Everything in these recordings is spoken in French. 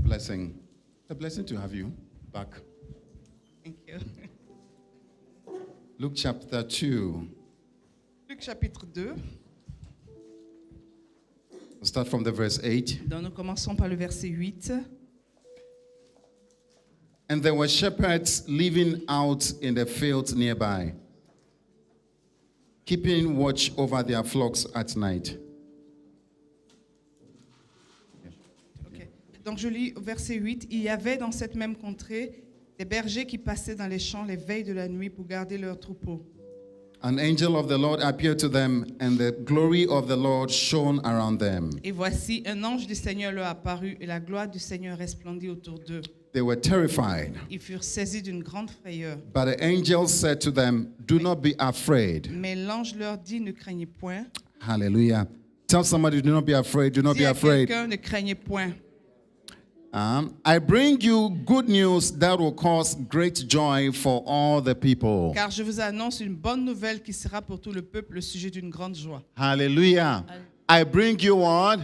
blessing. A blessing to have you back. Thank you. Luke chapter 2. Luc chapitre 2. We'll start from the verse 8. Donc nous commençons par le verset 8. And there were shepherds living out in the fields nearby, keeping watch over their flocks at night. Okay. Donc je lis au verset 8. Il y avait dans cette même contrée des bergers qui passaient dans les champs les veilles de la nuit pour garder leurs troupeaux. An angel of the Lord appeared to them, and the glory of the Lord shone around them. Et voici, un ange du Seigneur leur apparut et la gloire du Seigneur resplendit autour d'eux. They were terrified. Ils furent saisis d'une grande frayeur. But the angel said to them, "Do not be afraid." Mais l'ange leur dit, ne craignez point. Hallelujah. Tell somebody, do not be afraid. Do not Dis be à afraid. quelqu'un, ne craignez point. I bring you good news that will cause great joy for all the people. Car je vous annonce une bonne nouvelle qui sera pour tout le peuple le sujet d'une grande joie. Hallelujah. I bring you what?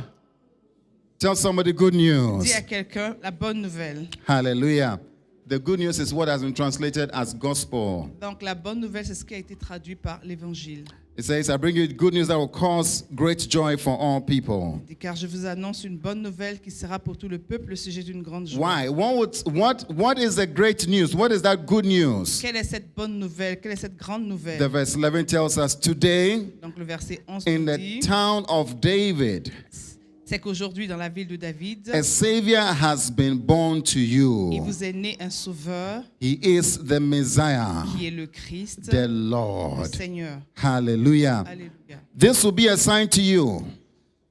Tell somebody good news. Dis à quelqu'un la bonne nouvelle. Hallelujah. The good news is what has been translated as gospel. Donc la bonne nouvelle, c'est ce qui a été traduit par l'évangile. It says, I bring you good news that will cause great joy for all people. Car je vous annonce une bonne nouvelle qui sera pour tout le peuple le sujet d'une grande joie. Why? What is the great news? What is that good news? Quelle est cette bonne nouvelle? Quelle est cette grande nouvelle? The verse 11 tells us today Donc le verset 11 in nous the dit, town of David, c'est qu'aujourd'hui dans la ville de David, a Savior has been born to il you. vous est né un sauveur He is the Messiah, qui est le Christ, the le Lord. Seigneur. Hallelujah. Alléluia. This will be a sign to you.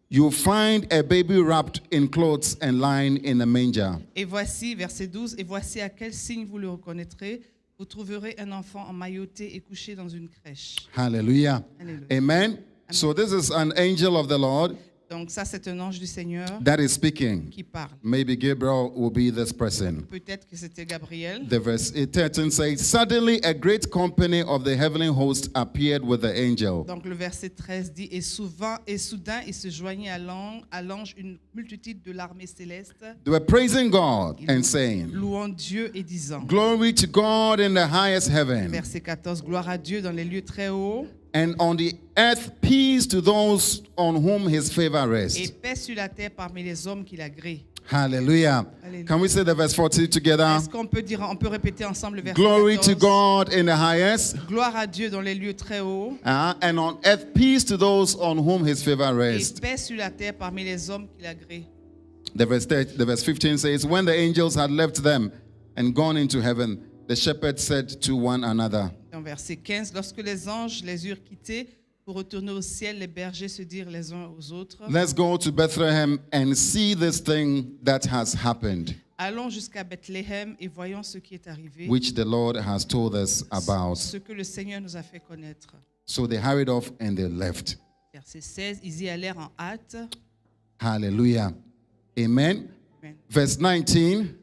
You'll find a baby wrapped in clothes and lying in a manger. Et voici, verset 12, et voici à quel signe vous le reconnaîtrez. Vous trouverez un enfant emmailloté et couché dans une crèche. Hallelujah. Alléluia. Amen. So this is an angel of the Lord Donc ça, c'est un ange du Seigneur that is speaking. qui parle. Maybe Gabriel will be this person. Peut-être que c'était Gabriel. The verse 13 says, suddenly a great company of the heavenly host appeared with the angel. Donc le verset 13 dit, et soudain il se joignit à l'ange une multitude de l'armée céleste, They were praising God and saying, louant Dieu et disant, glory to God in the highest heaven, verset 14, gloire à Dieu dans les lieux très hauts, and on the earth peace to those on whom his favor et rests. paix sur la terre parmi les hommes qui l'agréent. Hallelujah. Hallelujah. Can we say the verse 40 together? Est-ce qu'on peut dire, on peut répéter ensemble le verset Glory to 14? God in the highest, Gloire à Dieu dans les lieux très hauts, and on earth peace to those on whom his favor et rests. paix sur la terre parmi les hommes qui l'agréent. The verse 15 says, when the angels had left them and gone into heaven, the shepherds said to one another, Dans verset 15, lorsque les anges les eurent quittés pour retourner au ciel, les bergers se dirent les uns aux autres, let's go to Bethlehem and see this thing that has happened, allons jusqu'à Bethléem et voyons ce qui est arrivé, which the Lord has told us about. ce que le Seigneur nous a fait connaître. So they hurried off and they left. Verset 16, ils y allèrent en hâte. Hallelujah. Amen. Amen. Verse 19,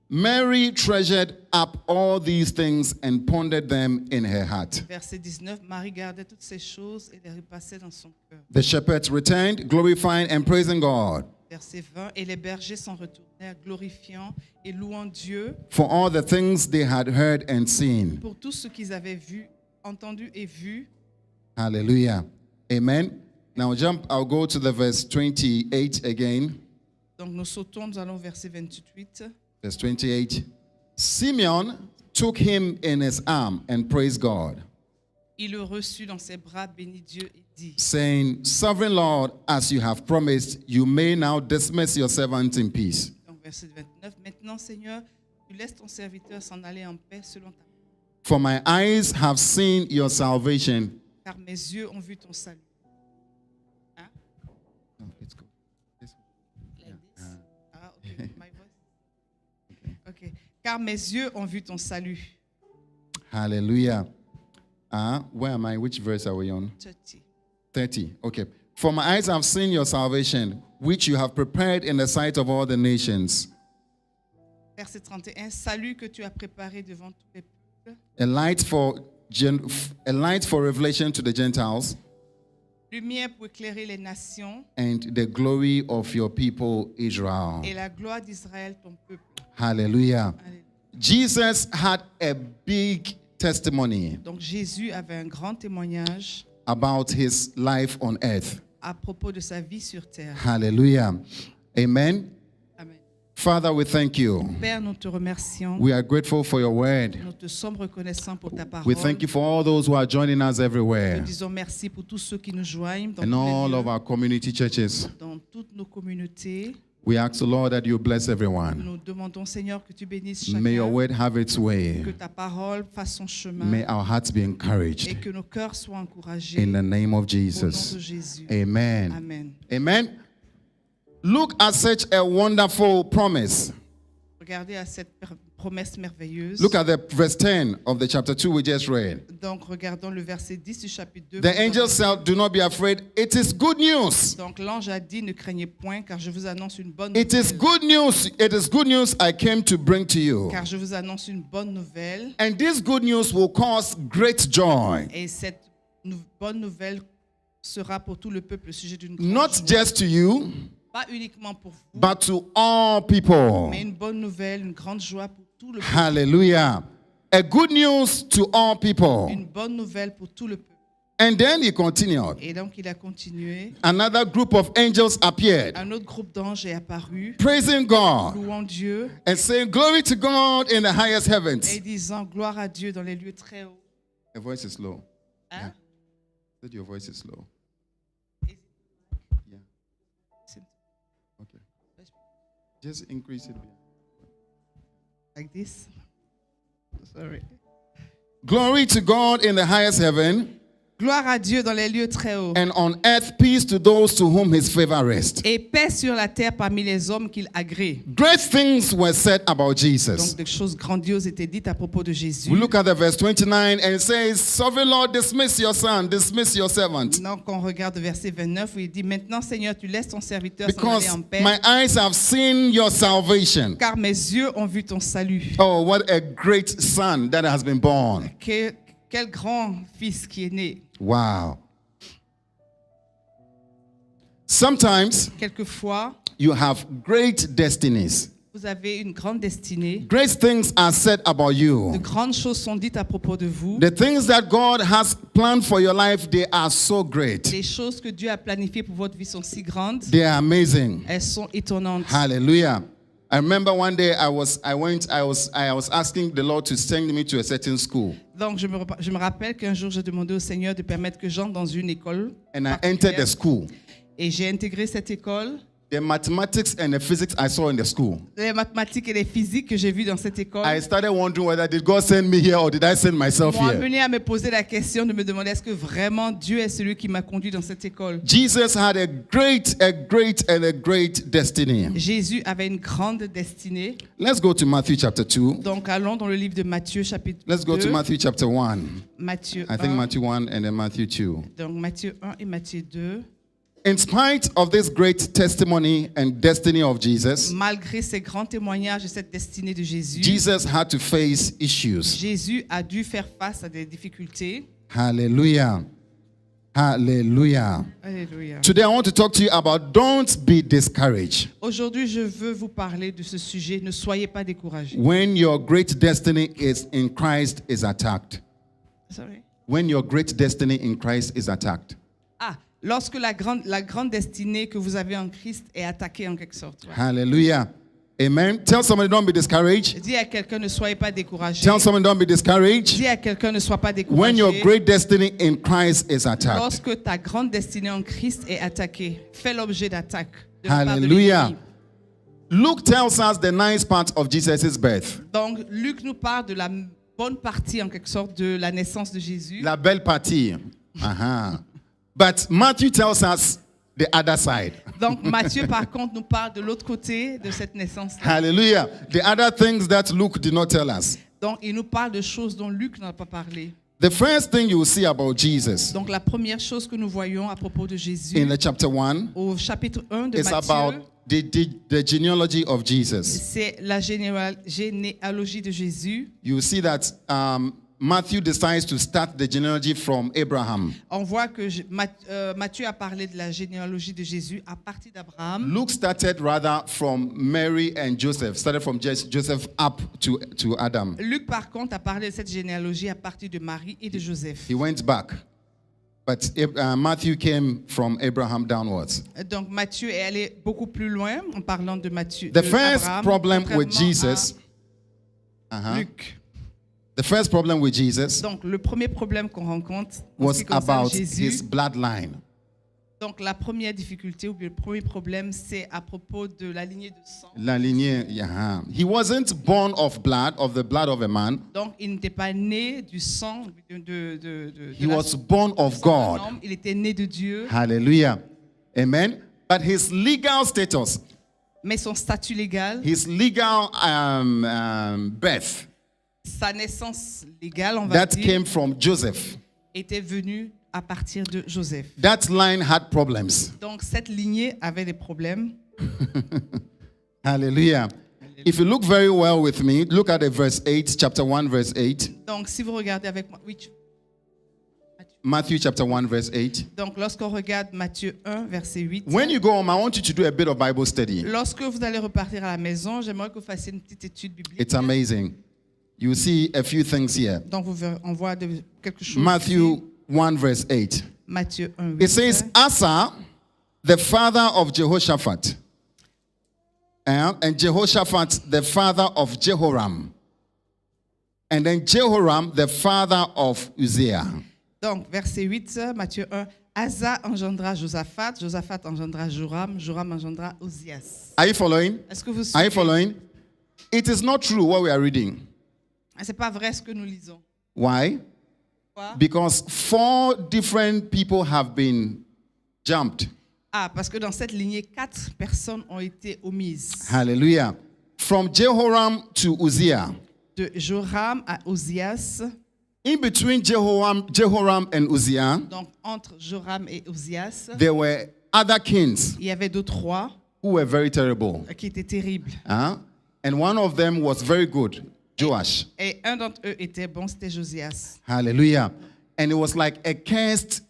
Mary treasured up all these things and pondered them in her heart. Verset 19, Marie gardait toutes ces choses et les repassait dans son cœur. The shepherds returned, glorifying and praising God Verset 20, et les bergers s'en retournèrent, glorifiant et louant Dieu for all the things they had heard and seen. pour tout ce qu'ils avaient vu, entendu et vu. Hallelujah. Amen. Now I'll go to the verse 28 again. Donc nous sautons, nous allons au verset 28. Verse 28. Simeon took him in his arm and praised God, Il le reçut dans ses bras, bénit Dieu et dit, saying, Sovereign Lord, as you have promised, you may now dismiss your servant in peace. donc verset 29, maintenant Seigneur, tu laisses ton serviteur s'en aller en paix selon ta parole, For my eyes have seen your salvation. car mes yeux ont vu ton salut. Hein? Oh, it's good. Like this? Ah, okay, my voice. Okay. Car mes yeux ont vu ton salut. Hallelujah. Where am I? Which verse are we on? 30. 30. Okay. For my eyes have seen your salvation, which you have prepared in the sight of all the nations, Verset 31, salut que tu as préparé devant tous les peuples, a light for revelation to the Gentiles, lumière pour éclairer les nations and the glory of your people Israel. et la gloire d'Israël, ton peuple. Hallelujah. Alléluia. Jesus had a big testimony Donc Jésus avait un grand témoignage about his life on earth. à propos de sa vie sur terre. Hallelujah. Amen. Amen. Father, we thank you. Père, nous te remercions. We are grateful for your word. Nous te sommes reconnaissants pour ta parole. We thank you for all those who are joining us everywhere Nous disons merci pour tous ceux qui nous joignent dans, and tous les all lieux, of our community churches. dans toutes nos communautés. We ask, Lord, that you bless everyone. Nous demandons, Seigneur, que tu bénisses chacun, May your word have its way. que ta parole fasse son chemin May our hearts be et encouraged. que nos cœurs soient encouragés. In the name of Au nom de Jesus. Jésus. Amen. Amen. Amen. Look at such a wonderful promise. Regardez à cette promesse merveilleuse. Look at the verse 10 of the chapter 2 we just read. Donc, regardons le verset 10 du chapitre 2. The angel said, do not be afraid. It is good news. Donc, l'ange a dit, ne craignez point, car je vous annonce une bonne It is nouvelle. good news. It is good news I came to bring to you. Car je vous annonce une bonne nouvelle. And this good news will cause great joy. Et cette bonne nouvelle sera pour tout le peuple le sujet d'une grande Not joie. just to you, Pas uniquement pour vous, but to all people. mais une bonne nouvelle, une grande joie pour tout le peuple. Hallelujah. A good news to all people. Une bonne nouvelle pour tout le peuple. And then he continued. Et donc, il a continué. Another group of angels appeared, Un autre groupe d'anges est apparu, praising God louant Dieu and saying, glory to God in the highest et heavens. disant gloire à Dieu dans les lieux très hauts. Your voice is low. Hein? Said your voice is low. Et- Yeah. Okay. Just increase it. Like this. Sorry. Glory to God in the highest heaven, Gloire à Dieu dans les lieux très hauts. and on earth peace to those to whom his favor rests. Et paix sur la terre parmi les hommes qu'il agrée. Great things were said about Donc Jesus. des choses grandioses étaient dites à propos de Jésus. We look at the verse 29 and it says, Sovereign Lord, dismiss your son, dismiss your servant. Donc on regarde verset 29 où il dit, maintenant Seigneur, tu laisses ton serviteur s'en aller Because en paix, my eyes have seen your salvation. car mes yeux ont vu ton salut. Oh, what a great son that has been born. Quel grand fils qui est né. Wow. Sometimes Quelquefois, you have great destinies. vous avez une grande destinée. Great things are said about De you. grandes choses sont dites à propos de vous. The things that God has planned for your life, they are so great. Les choses que Dieu a planifiées pour votre vie sont si grandes. They are amazing. Elles sont étonnantes. Hallelujah. I remember one day I was asking the Lord to send me to a certain school. Donc, je me rappelle qu'un jour, j'ai demandé au Seigneur de permettre que j'entre dans une école. And I entered the school. Et j'ai intégré cette école. The mathematics and the physics I saw in the school. Les mathématiques et les physiques que j'ai vues dans cette école I started wondering whether did God send me here or did I send myself m'ont here. amené à me poser la question de me demander est-ce que vraiment Dieu est celui qui m'a conduit dans cette école. Jesus had a great destiny. Jésus avait une grande destinée. Let's go to Matthew chapter 2. Donc, allons dans le livre de Matthieu, chapitre Let's go 2. to Matthew chapter 1. Matthieu I think 1. Matthew 1 and then Matthew 2. Donc, Matthieu 1 et Matthieu 2. In spite of this great testimony and destiny of Jesus, Malgré ces grands témoignages et cette destinée de Jésus, Jesus had to face issues. Jésus a dû faire face à des difficultés. Hallelujah. Hallelujah. Alléluia. Today I want to talk to you about don't be discouraged. Aujourd'hui, je veux vous parler de ce sujet. Ne soyez pas découragés. When your great destiny is in Christ is attacked. Sorry. When your great destiny in Christ is attacked. Ah, lorsque la grande destinée que vous avez en Christ est attaquée en quelque sorte. Ouais. Hallelujah. Amen. Tell somebody don't be discouraged. Dis à quelqu'un ne soyez pas découragé. Tell someone don't be discouraged. Dis à quelqu'un ne sois pas When your découragé. great destiny in Christ is attacked. Lorsque ta grande destinée en Christ est attaquée, fais l'objet d'attaque. de la part de Hallelujah. l'ennemi. Luke tells us the nice part of Jesus' birth. Donc, Luc nous parle de la bonne partie en quelque sorte de la naissance de Jésus. La belle partie. Uh-huh. But Matthew tells us the other side. Donc, Matthieu, par contre, nous parle de l'autre côté de cette naissance. Hallelujah. The other things that Luke did not tell us. Donc, il nous parle de choses dont Luc n'a pas parlé. The first thing you will see about Jesus Donc, la première chose que nous voyons à propos de Jésus, in the chapter 1 au chapitre 1 de is Matthieu, about the genealogy of Jesus. c'est la généalogie de Jésus. You see that Matthew decides to start the genealogy from Abraham. On voit que Matthieu a parlé de la généalogie de Jésus à partir d'Abraham. Luke started rather from Mary and Joseph, started from Joseph up to Adam. Luc, par contre, a parlé de cette généalogie à partir de Marie et de Joseph. He went back. But Matthew came from Abraham downwards. Donc Matthieu est allé beaucoup plus loin en parlant de Matthieu. The first Abraham, problem with contrairement Jesus, à Luc. the first problem with Jesus Donc le premier problème qu'on rencontre en ce was qui concerne about Jésus, his bloodline. donc la première difficulté ou bien le premier problème, c'est à propos de la lignée de sang. La lignée, he wasn't born of the blood of a man. Donc il n'était pas né du sang He was born of God. homme, il était né de Dieu, Hallelujah. Amen. But his legal status, mais son statut légal, his legal birth, sa naissance légale, on va that dire, came from Joseph. était venue à partir de Joseph. That line had problems. Donc cette lignée avait des problèmes. Hallelujah. If you look very well with me, look at the verse 8, chapter 1, verse 8. Donc si vous regardez avec moi, oui. Matthew chapter 1, verse 8. Donc lorsqu'on regarde Matthieu 1, verset 8. When you go home, I want you to do a bit of Bible study. Lorsque vous allez repartir à la maison, j'aimerais que vous fassiez une petite étude biblique. It's amazing. You see a few things here. Donc on voit quelque chose. Matthew ici. 1, verse 8. Matthieu 1, 8. It says, Asa, the father of Jehoshaphat, and Jehoshaphat, the father of Jehoram, and then Jehoram, the father of Uzziah. Donc, verset 8, Matthieu 1. Asa engendra Josaphat, Josaphat engendra Joram, Joram engendra Ozias. Are you following? Est-ce que vous Are you suivez? following? It is not true what we are reading. C'est pas vrai ce que nous lisons. Why? Pourquoi? Because 4 different people have been jumped. Ah, parce que dans cette lignée, 4 personnes ont été omises. Hallelujah. From Jehoram to Uzziah. De Joram à Ozias. In between Jehoram and Uzziah, Donc, entre Joram et Ozias, there were other kings il y avait d'autres rois who were very terrible. qui étaient terribles. And one of them was very good, Joash. Et un d'entre eux était bon, c'était Josias. Hallelujah. And it was like a cursed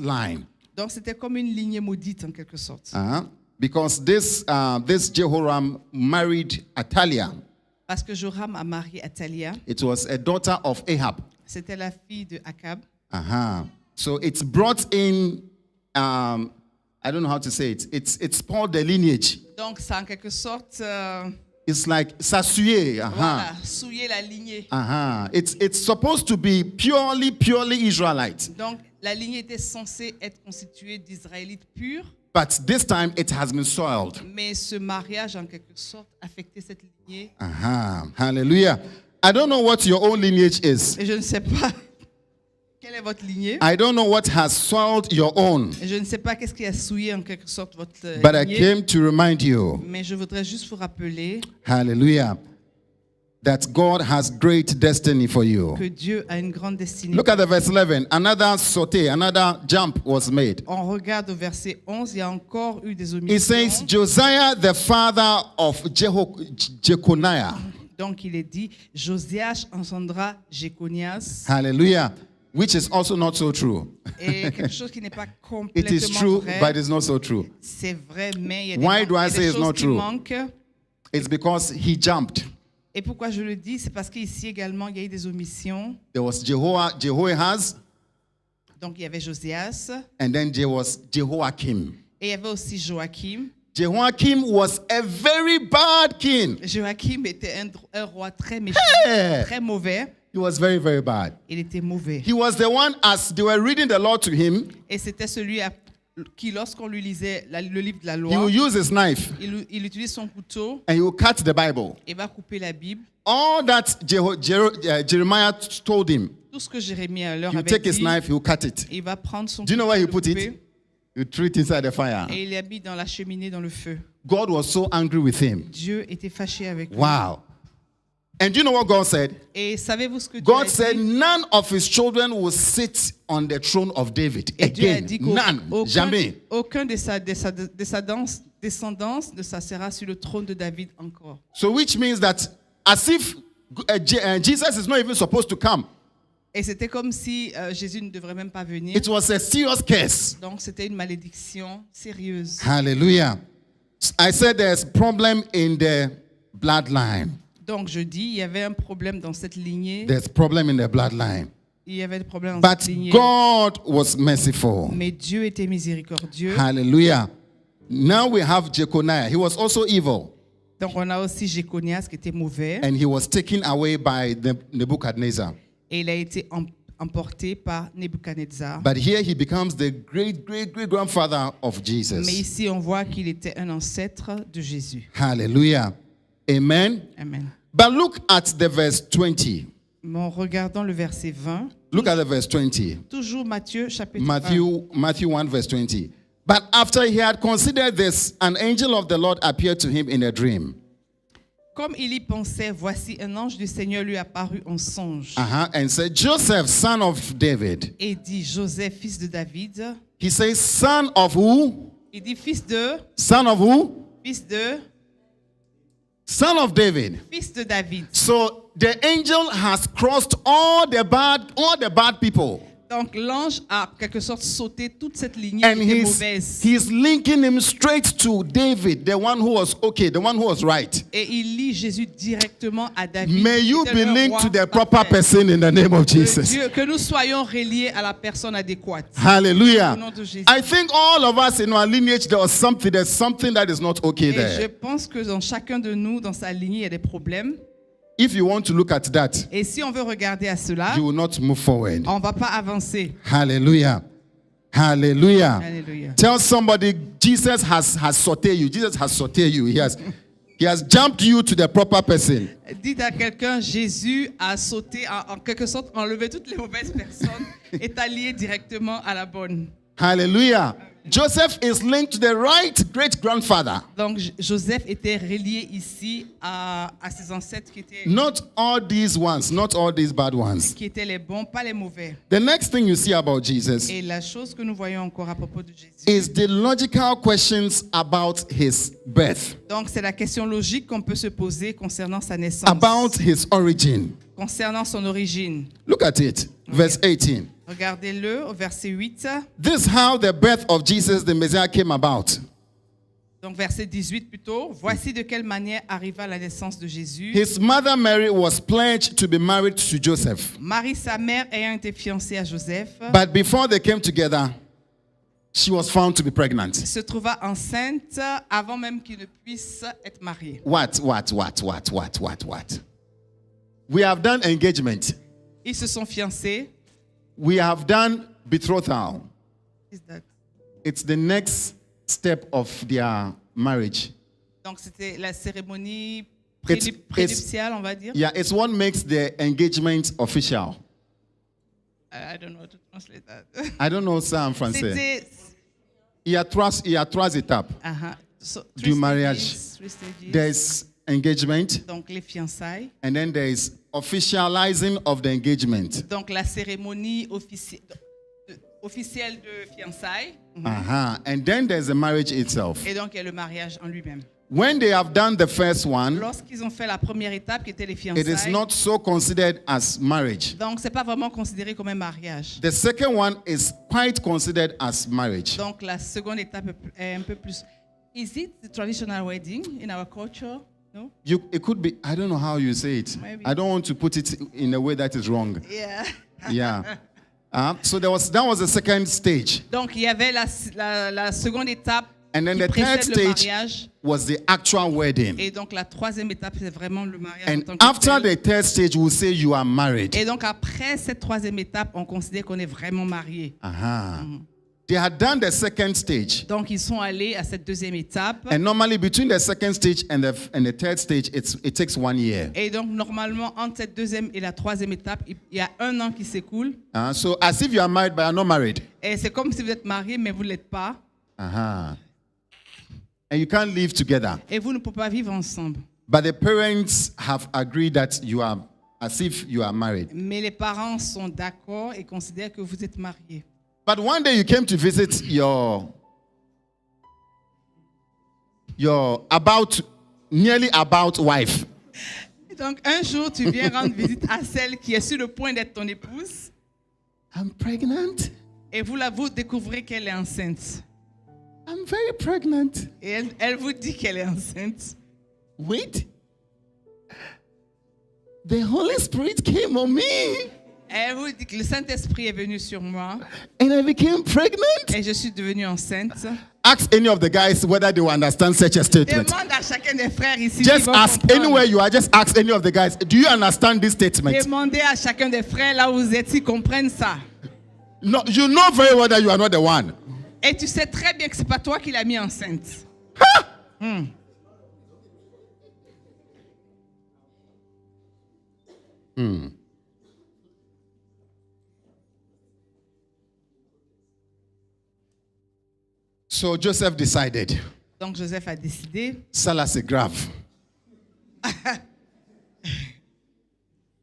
line. Donc, c'était comme une lignée maudite en quelque sorte. Because this Jehoram married Athaliah. Parce que Joram a marié Athalia. It was a daughter of Ahab. C'était la fille de Akab. So it's brought in, I don't know how to say it. It's called the lineage. Donc, ça en quelque sorte, It's like s'assuyer. voilà, souiller la lignée. It's supposed to be purely Israelite. Donc, la lignée était censée être constituée d'Israélites purs. But this time it has been soiled. Mais ce mariage, en quelque sorte, affectait cette lignée. Hallelujah. I don't know what your own lineage is. Et je ne sais pas quelle est votre lignée. I don't know what has soiled your own. Et je ne sais pas qu'est-ce qui a souillé en quelque sorte votre But I lignée. came to remind you, Mais je voudrais juste vous rappeler hallelujah, that God has great destiny for you. que Dieu a une grande destinée. Look at the verse 11. Another sauté, another jump was made. On regarde au verset 11, il y a encore eu des It says, omissions. Josiah, the father of Jeconiah. Donc il est dit, Josias engendra Jéconias. Hallelujah. Which is also not so true. Et quelque chose qui n'est pas It is complètement true, vrai. but it's not so true. C'est vrai, mais il y a Why des, do I il y a say des it's choses not qui true? manquent. It's because he jumped. Et pourquoi je le dis? C'est parce qu'ici également, il y a eu des omissions. There was Jehoahaz, Donc il y avait Josias and then there was Jehoiakim. et il y avait aussi Joachim. Jehoiakim was a very bad king. Joachim était un roi très méchant, Hey! très mauvais. He was very, very bad. Il était mauvais. He was the one, as they were reading the law to him, Et c'était celui qui, lorsqu'on lui lisait le livre de la he loi, will use his knife il utilise son couteau and he will cut the Bible. et va couper la Bible. All that Jeremiah told him, Tout ce que Jérémie leur he will avait take his dit, knife, he will cut it. il va prendre son Do you know couteau, where he le put it? couper, He will throw it inside the fire. et il l'a mis dans la cheminée, dans le feu. God was so angry with him. Dieu était fâché avec lui. Wow. And do you know what God said? Et savez-vous ce que Dieu God a said, dit? none of his children will sit on the throne of David Et Dieu a again. dit None. Jamais. aucun de sa descendance ne s'assera sur le trône de David encore. So which means that as if Jesus is not even supposed to come. Et c'était comme si Jésus ne devrait même pas venir. It was a serious curse. Donc c'était une malédiction sérieuse. Hallelujah. I said there's problem in the bloodline. Donc je dis, il y avait un problème dans cette lignée. There's problem in the bloodline. Il y avait des problèmes dans But cette lignée. God was merciful. Mais Dieu était miséricordieux. Hallelujah. Now we have Jeconiah. He was also evil. Donc on a aussi Jéconias qui était mauvais. And he was taken away by Nebuchadnezzar. Et il a été emporté par Nebuchadnezzar. But here he becomes the great-grandfather of Jesus. Mais ici on voit qu'il était un ancêtre de Jésus. Hallelujah. Amen. Amen. But look at the verse 20. Mais en regardant le verset 20, Look at the verse 20. toujours Matthieu chapitre 1. Matthew 1 verse 20. But after he had considered this, an angel of the Lord appeared to him in a dream. Comme il y pensait, voici un ange du Seigneur lui apparut en songe And said, Joseph, son of David. et dit, Joseph, fils de David. He says, son of who? Il dit, fils de, Son of who? fils de, Son of David. fils de David. So the angel has crossed all the bad people. Donc l'ange a en quelque sorte sauté toute cette lignée And qui était he's mauvaise. linking him straight to David, the one who was okay, the one who was right. Et il lie Jésus directement à David. May qui you était be le linked roi to the proper parfait. person in the name of Que Jesus. Dieu- que nous soyons reliés à la personne adéquate. Hallelujah. Au nom de Jésus. I think all of us in our lineage, there's something that is not okay Et je there. pense que dans chacun de nous, dans sa lignée, il y a des problèmes. If you want to look at that, Et si on veut regarder à cela, you will not move forward. on ne va pas avancer. Hallelujah. Hallelujah. Alléluia. Tell somebody Jesus has sauté you. Jesus has sauté you. He has jumped you to the proper person. Dites à quelqu'un, Jésus a sauté, en quelque sorte, enlevé toutes les mauvaises personnes et t'a lié directement à la bonne. Hallelujah. Joseph is linked to the right great-grandfather. Donc Joseph était relié ici à ses ancêtres qui étaient Not all these ones, not all these bad ones. les bons, pas les mauvais. The next thing you see about Jesus Et la chose que nous voyons encore à propos de Jésus, is the logical questions about his birth, donc c'est la question logique qu'on peut se poser concernant sa naissance, about his origin. concernant son origine. Look at it, verse 18. Regardez-le au verset 8. This is how the birth of Jesus the Messiah came about. Donc verset 18 plutôt. Voici de quelle manière arriva la naissance de Jésus. His mother Mary was pledged to be married to Joseph. Marie, sa mère, ayant été fiancée à Joseph, But before they came together, she was found to be pregnant. se trouva enceinte avant même qu'il ne puisse être marié. What? We have done engagement. Ils se sont fiancés. We have done betrothal. What is that? It's the next step of their marriage. Donc c'était la cérémonie It's- prénuptiale, on va dire. Yeah, it's what makes the engagement official. I don't know how to translate that. I don't know ça en français. C'était Il y a trois étapes. So, Du three mariage. stages, three stages. There's engagement, Donc les fiançailles. and then there is officializing of the engagement. Donc la cérémonie officielle de fiançailles. And then there's the marriage itself. Et donc il y a le mariage en lui-même. When they have done the first one, Lorsqu'ils ont fait la première étape qui était les it is fiançailles, not so considered as marriage. donc c'est pas vraiment considéré comme un mariage. The second one is quite considered as marriage. Donc la seconde étape est un peu plus. Is it the traditional wedding in our culture? No? It could be, I don't know how you say it. Maybe. I don't want to put it in a way that is wrong. Yeah. Yeah. So that was the second stage. Donc il y avait la seconde étape And then qui the third précède le stage mariage. was the actual wedding. Et donc la troisième étape, c'est vraiment le mariage. en And tant que after tel. the third stage, we'll say you are married. Et donc après cette troisième étape, on considère qu'on est vraiment marié. They had done the second stage. Donc ils sont allés à cette deuxième étape. And normally between the second stage and the third stage, it takes 1 year. Et donc normalement entre cette deuxième et la troisième étape, il y a 1 an qui s'écoule. So as if you are married, but you are not married. Et c'est comme si vous êtes marié, mais vous ne l'êtes pas. And you can't live together. Et vous ne pouvez pas vivre ensemble. But the parents have agreed that you are as if you are married. Mais les parents sont d'accord et considèrent que vous êtes mariés. But one day you came to visit your nearly about wife. Donc, un jour, tu viens rendre visite à celle qui est sur le point d'être ton épouse. I'm pregnant. Et vous découvrez qu'elle est enceinte. I'm very pregnant. Et elle vous dit qu'elle est enceinte. Wait. The Holy Spirit came on me Elle vous dit que le Saint-Esprit est venu sur moi and I became pregnant. et je suis devenue enceinte. Ask any of the guys whether they will understand such a statement. Demande à chacun des frères ici. Just s'ils vont ask comprendre. anywhere you are, just ask any of the guys, do you understand this statement? Demandez à chacun des frères là où vous êtes s'ils comprennent ça. No, you know very well that you are not the one. Et tu sais très bien que c'est pas toi qui l'as mis enceinte. So Joseph decided, Donc Joseph a décidé. ça là c'est grave.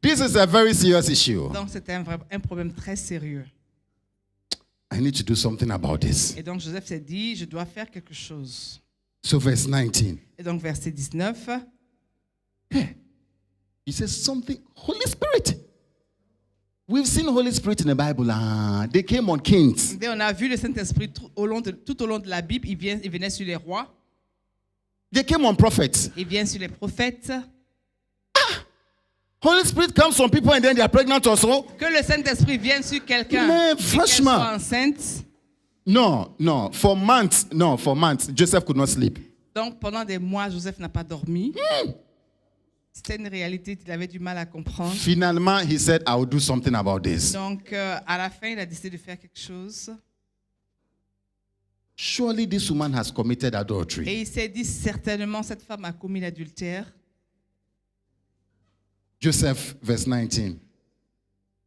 This is a very serious issue. Donc c'était un problème très sérieux. I need to do something about this. Et donc Joseph s'est dit, je dois faire quelque chose. So verse 19. Et donc verset 19. He says something, Holy Spirit. We've seen Holy Spirit in the Bible. They came on kings. Et on a vu le Saint-Esprit tout au long de la Bible, il venait sur les rois, They came on prophets. il vient sur les prophètes. Holy Spirit comes on people and then they are pregnant also. Que le Saint-Esprit vienne sur quelqu'un Mais et qu'elle franchement. soit enceinte. No. For months, Joseph could not sleep. Donc pendant des mois, Joseph n'a pas dormi. C'était une réalité qu'il avait du mal à comprendre. Finalement, he said, I will do something about this. Donc à la fin, il a décidé de faire quelque chose. Surely this woman has committed adultery. Et il s'est dit, certainement, cette femme a commis l'adultère. Joseph, verse 19.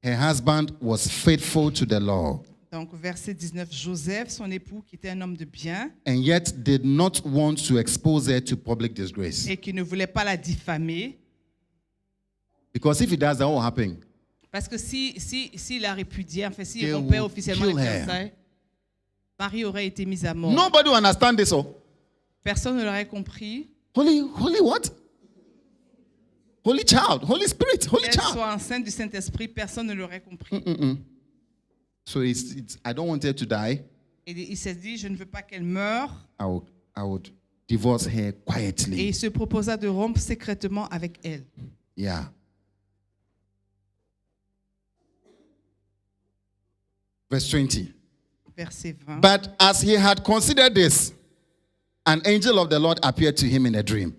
Her husband was faithful to the law Donc verset 19, Joseph, son époux, qui était un homme de bien and yet did not want to expose her to public disgrace. et qui ne voulait pas la diffamer. Because if he does, that will happen. Parce que s'il la répudiait, en fait, s'il They rompait will officiellement kill les her. fiançailles, Marie aurait été mise à mort. Nobody will understand this. Oh. Personne ne l'aurait compris. Holy what? Holy child, Holy Spirit, Holy Qu'elle child. soit enceinte du Saint-Esprit, personne ne l'aurait compris. So I don't want her to die. Et il s'est dit, je ne veux pas qu'elle meure. I would divorce her Et quietly. il se proposa de rompre secrètement avec elle. Yeah. Verse 20. Verset 20. But as he had considered this, an angel of the Lord appeared to him in a dream.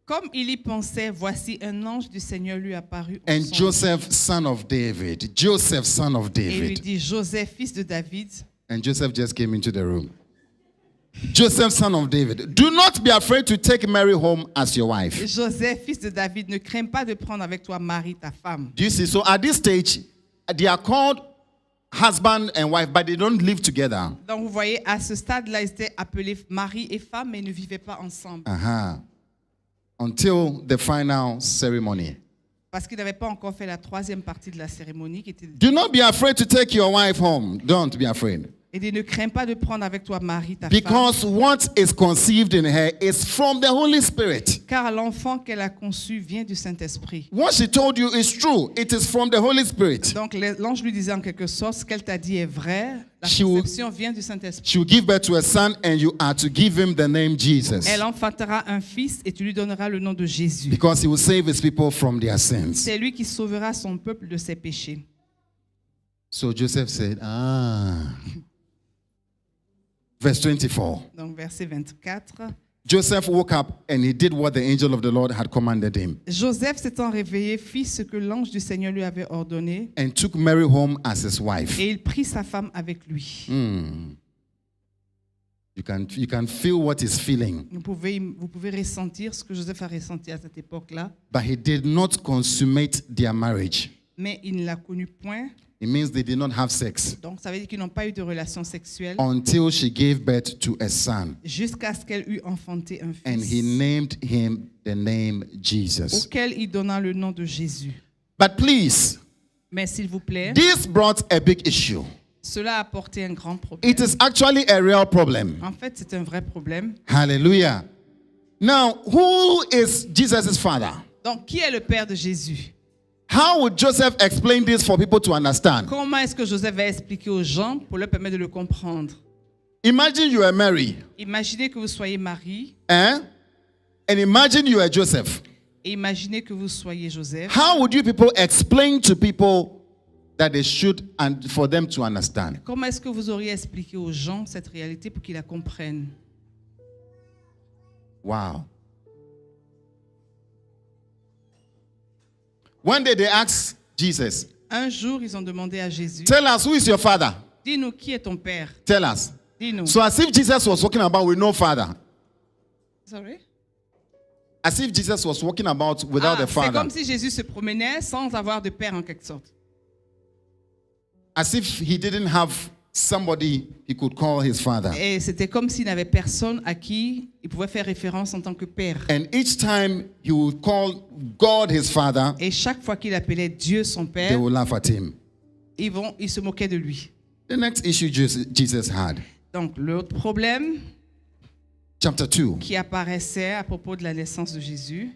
Comme il y pensait, voici un ange du Seigneur lui apparut au And songe Joseph, son of David, Joseph, son of et lui David. dit, Joseph, fils de David, And Joseph just came into the room. Joseph, son of David, do not be afraid to take Mary home as your wife. Joseph, fils de David, ne crains pas de prendre avec toi Marie, ta femme. Do you see? So at this stage, they are called husband and wife, but they don't live together. Donc vous voyez, à ce stade-là, ils étaient appelés mari et femme, mais ils ne vivaient pas ensemble. Until the final ceremony. Parce qu'ils n'avaient pas encore fait la troisième partie de la cérémonie. Qui était... Do not be afraid to take your wife home. Don't be afraid. Et dit, ne crains pas de prendre avec toi Marie, ta Because femme. what is conceived in her is from the Holy Spirit. Car l'enfant qu'elle a conçu vient du Saint-Esprit. What she told you is true. It is from the Holy Spirit. Donc l'ange lui disait en quelque sorte, ce qu'elle t'a dit est vrai. La She will- conception vient du Saint-Esprit. She will give birth to a son, and you are to give him the name Jesus. Elle enfantera un fils et tu lui donneras le nom de Jésus. Because he will save his people from their sins. C'est lui qui sauvera son peuple de ses péchés. So Joseph said, Verse 24. Donc verset 24. Joseph woke up and he did what the angel of the Lord had commanded him Joseph s'étant réveillé, fit ce que l'ange du Seigneur lui avait ordonné and took Mary home as his wife. et il prit sa femme avec lui. You can feel what he's feeling, Vous pouvez ressentir ce que Joseph a ressenti à cette époque-là, but he did not consummate their marriage. mais il ne l'a connu point. It means they did not have sex Donc ça veut dire qu'ils n'ont pas eu de relation sexuelle until she gave birth to a son, jusqu'à ce qu'elle eût enfanté un and he fils named him the name Jesus. auquel il donna le nom de Jésus. But please, Mais s'il vous plaît, this brought a big issue. cela a apporté un grand problème. It is actually a real problem. En fait, c'est un vrai problème. Hallelujah. Now, who is Jesus' father? Donc, qui est le père de Jésus? How would Joseph explain this for people to understand? Comment est-ce que Joseph va expliquer aux gens pour leur permettre de le comprendre? Imagine you are Mary, Imaginez que vous soyez Marie and imagine you are Joseph. et imaginez que vous soyez Joseph. How would you people explain to people that they should and for them to understand? Comment est-ce que vous auriez expliqué aux gens cette réalité pour qu'ils la comprennent? Wow. One day they asked Jesus, Un jour, ils ont demandé à Jésus, tell us, who is your father? dis-nous qui est ton père? Tell us. Dis-nous. So as if Jesus was walking about with no father. Sorry? As if Jesus was walking about without a C'est father. comme si Jésus se promenait sans avoir de père en quelque sorte. As if he didn't have somebody he could call his father. Et c'était comme s'il n'avait personne à qui il pouvait faire référence en tant que père. And each time he would call God his father, Et chaque fois qu'il appelait Dieu son they père, would laugh at him. ils se moquaient de lui. The next issue Jesus had, Donc l'autre problème chapter 2. qui apparaissait à propos de la naissance de Jésus.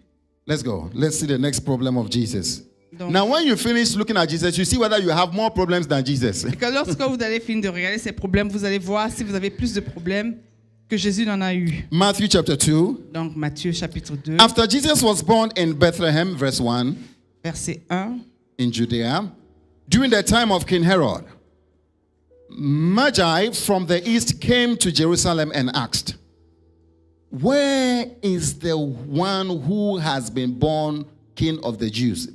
Let's go. Let's see the next problem of Jesus. Donc, Now, when you finish looking at Jesus, you see whether you have more problems than Jesus. que lorsque vous allez finir de regarder ces problèmes, vous allez voir si vous avez plus de problèmes que Jésus n'en a eu. Matthew chapter 2. Donc Matthieu chapitre 2, After Jesus was born in Bethlehem, verse 1, verset 1. in Judea, during the time of King Herod, Magi from the east came to Jerusalem and asked, where is the one who has been born King of the Jews?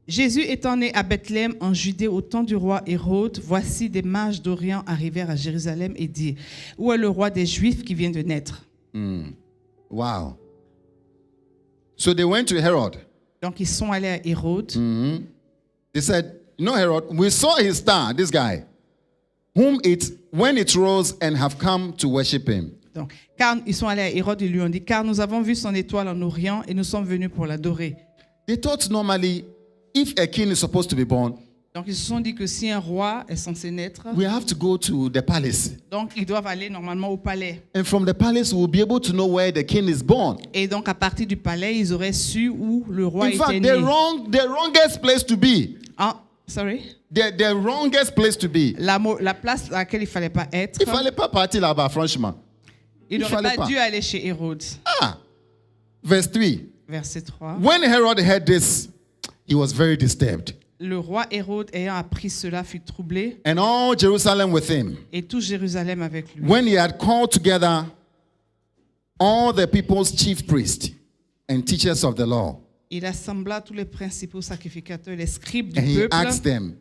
Jésus étant né à Bethléem en Judée au temps du roi Hérode, voici des mages d'Orient arrivèrent à Jérusalem et dirent, où est le roi des Juifs qui vient de naître? Wow. So they went to Herod. Donc ils sont allés à Hérode. They said, you know, Herod, we saw his star, this guy, when it rose and have come to worship him. Donc, car ils sont allés à Hérode et lui ont dit, car nous avons vu son étoile en Orient et nous sommes venus pour l'adorer. They thought normally, if a king is supposed to be born, Donc ils se sont dit que si un roi est censé naître, we have to go to the palace. donc ils doivent aller normalement au palais. And from the palace, we'll be able to know where the king is born. Et donc à partir du palais, ils auraient su où le roi In était fact, né. the wrongest place to be. Ah, sorry? The wrongest place to be. La place à laquelle il ne fallait pas être. Il fallait pas partir là-bas, franchement. Il il n'aurait fallait pas pas. dû aller chez Hérode. Ah. Verse 3. Verset 3. When Herod heard this, he was very disturbed. Le roi Hérode, ayant appris cela, fut troublé, And all Jerusalem with him. et tout Jérusalem avec lui. When he had called together all the people's chief priests and teachers of the law, Il assembla tous les principaux sacrificateurs, les scribes du and he peuple, asked them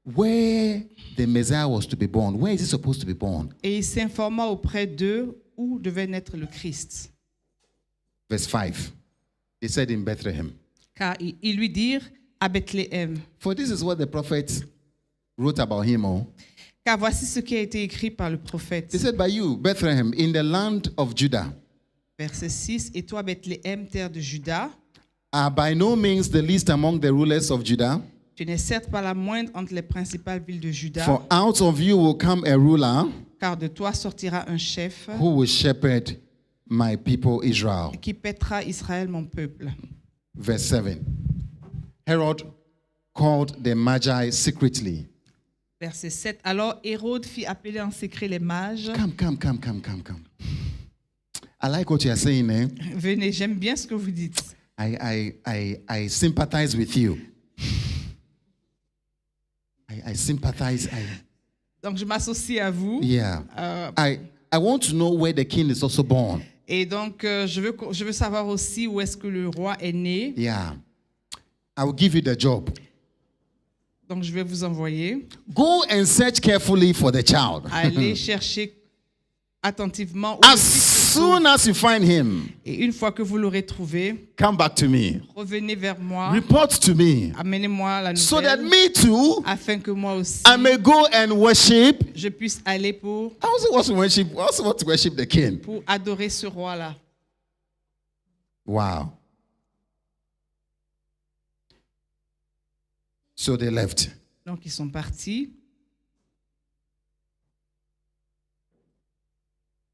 where the Messiah was to be born. Where is he supposed to be born? et il s'informa auprès d'eux où devait naître le Christ. Verse 5. They said in Bethlehem. Car ils lui dirent à Bethléem. For this is what the prophets wrote about him. Oh. Car voici ce qui a été écrit par le prophète. They said, by you, Bethlehem, in the land of Judah, Verset 6. Et toi, Bethléem, terre de Juda, are by no means the least among the rulers of Judah. tu n'es certes pas la moindre entre les principales villes de Juda, For out of you will come a ruler car de toi sortira un chef who will shepherd my people Israel. qui paîtra Israël, mon peuple. Verse 7. Herod called the Magi secretly. Verset 7. Alors Hérode fit appeler en secret les mages. Come. I like what you are saying, eh? Venez, j'aime bien ce que vous dites. I sympathize with you. I sympathize. Donc je m'associe à vous. Yeah. Euh, I want to know where the king is also born. et donc je veux savoir aussi où est-ce que le roi est né. Yeah. I will give you the job. Donc je vais vous envoyer. Go and search carefully for the child. Aller chercher attentivement où As le fils se soon trouve. as you find him, Et une fois que vous l'aurez trouvé, come back to me. revenez vers moi. Report to me. Amenez-moi la So that nouvelle me too, afin que moi aussi I may go and worship. je puisse aller pour I also want to worship the king. adorer ce roi-là. Wow. So they left. Donc ils sont partis.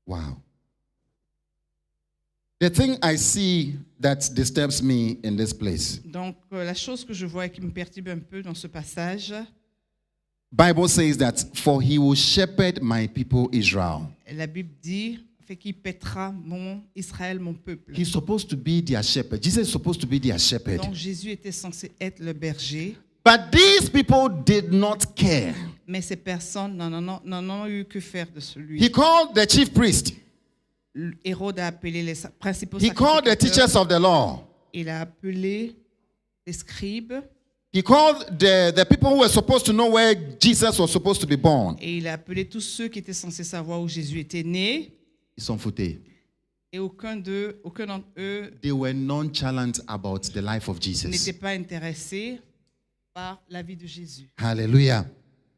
Wow. The thing I see that disturbs me in this place. Donc, la chose que je vois et qui me perturbe un peu dans ce passage, Bible says that for he will shepherd my people Israel. la Bible dit, fait qu'il pètera mon Israël, mon peuple. He's supposed to be their shepherd. Jesus is supposed to be their shepherd. Donc, Jésus était censé être le berger, But these people did not care. mais ces personnes n'en ont eu que faire de celui. He called the chief priest. Hérode a appelé les principaux He called the sacrificateurs. teachers of the law. Il a appelé les scribes He called the people who were supposed to know where Jesus was supposed to be born. et il a appelé tous ceux qui étaient censés savoir où Jésus était né. Ils s'en foutaient. Et aucun d'entre eux They were nonchalant about the life of Jesus. n'était pas intéressé par la vie de Jésus. Hallelujah.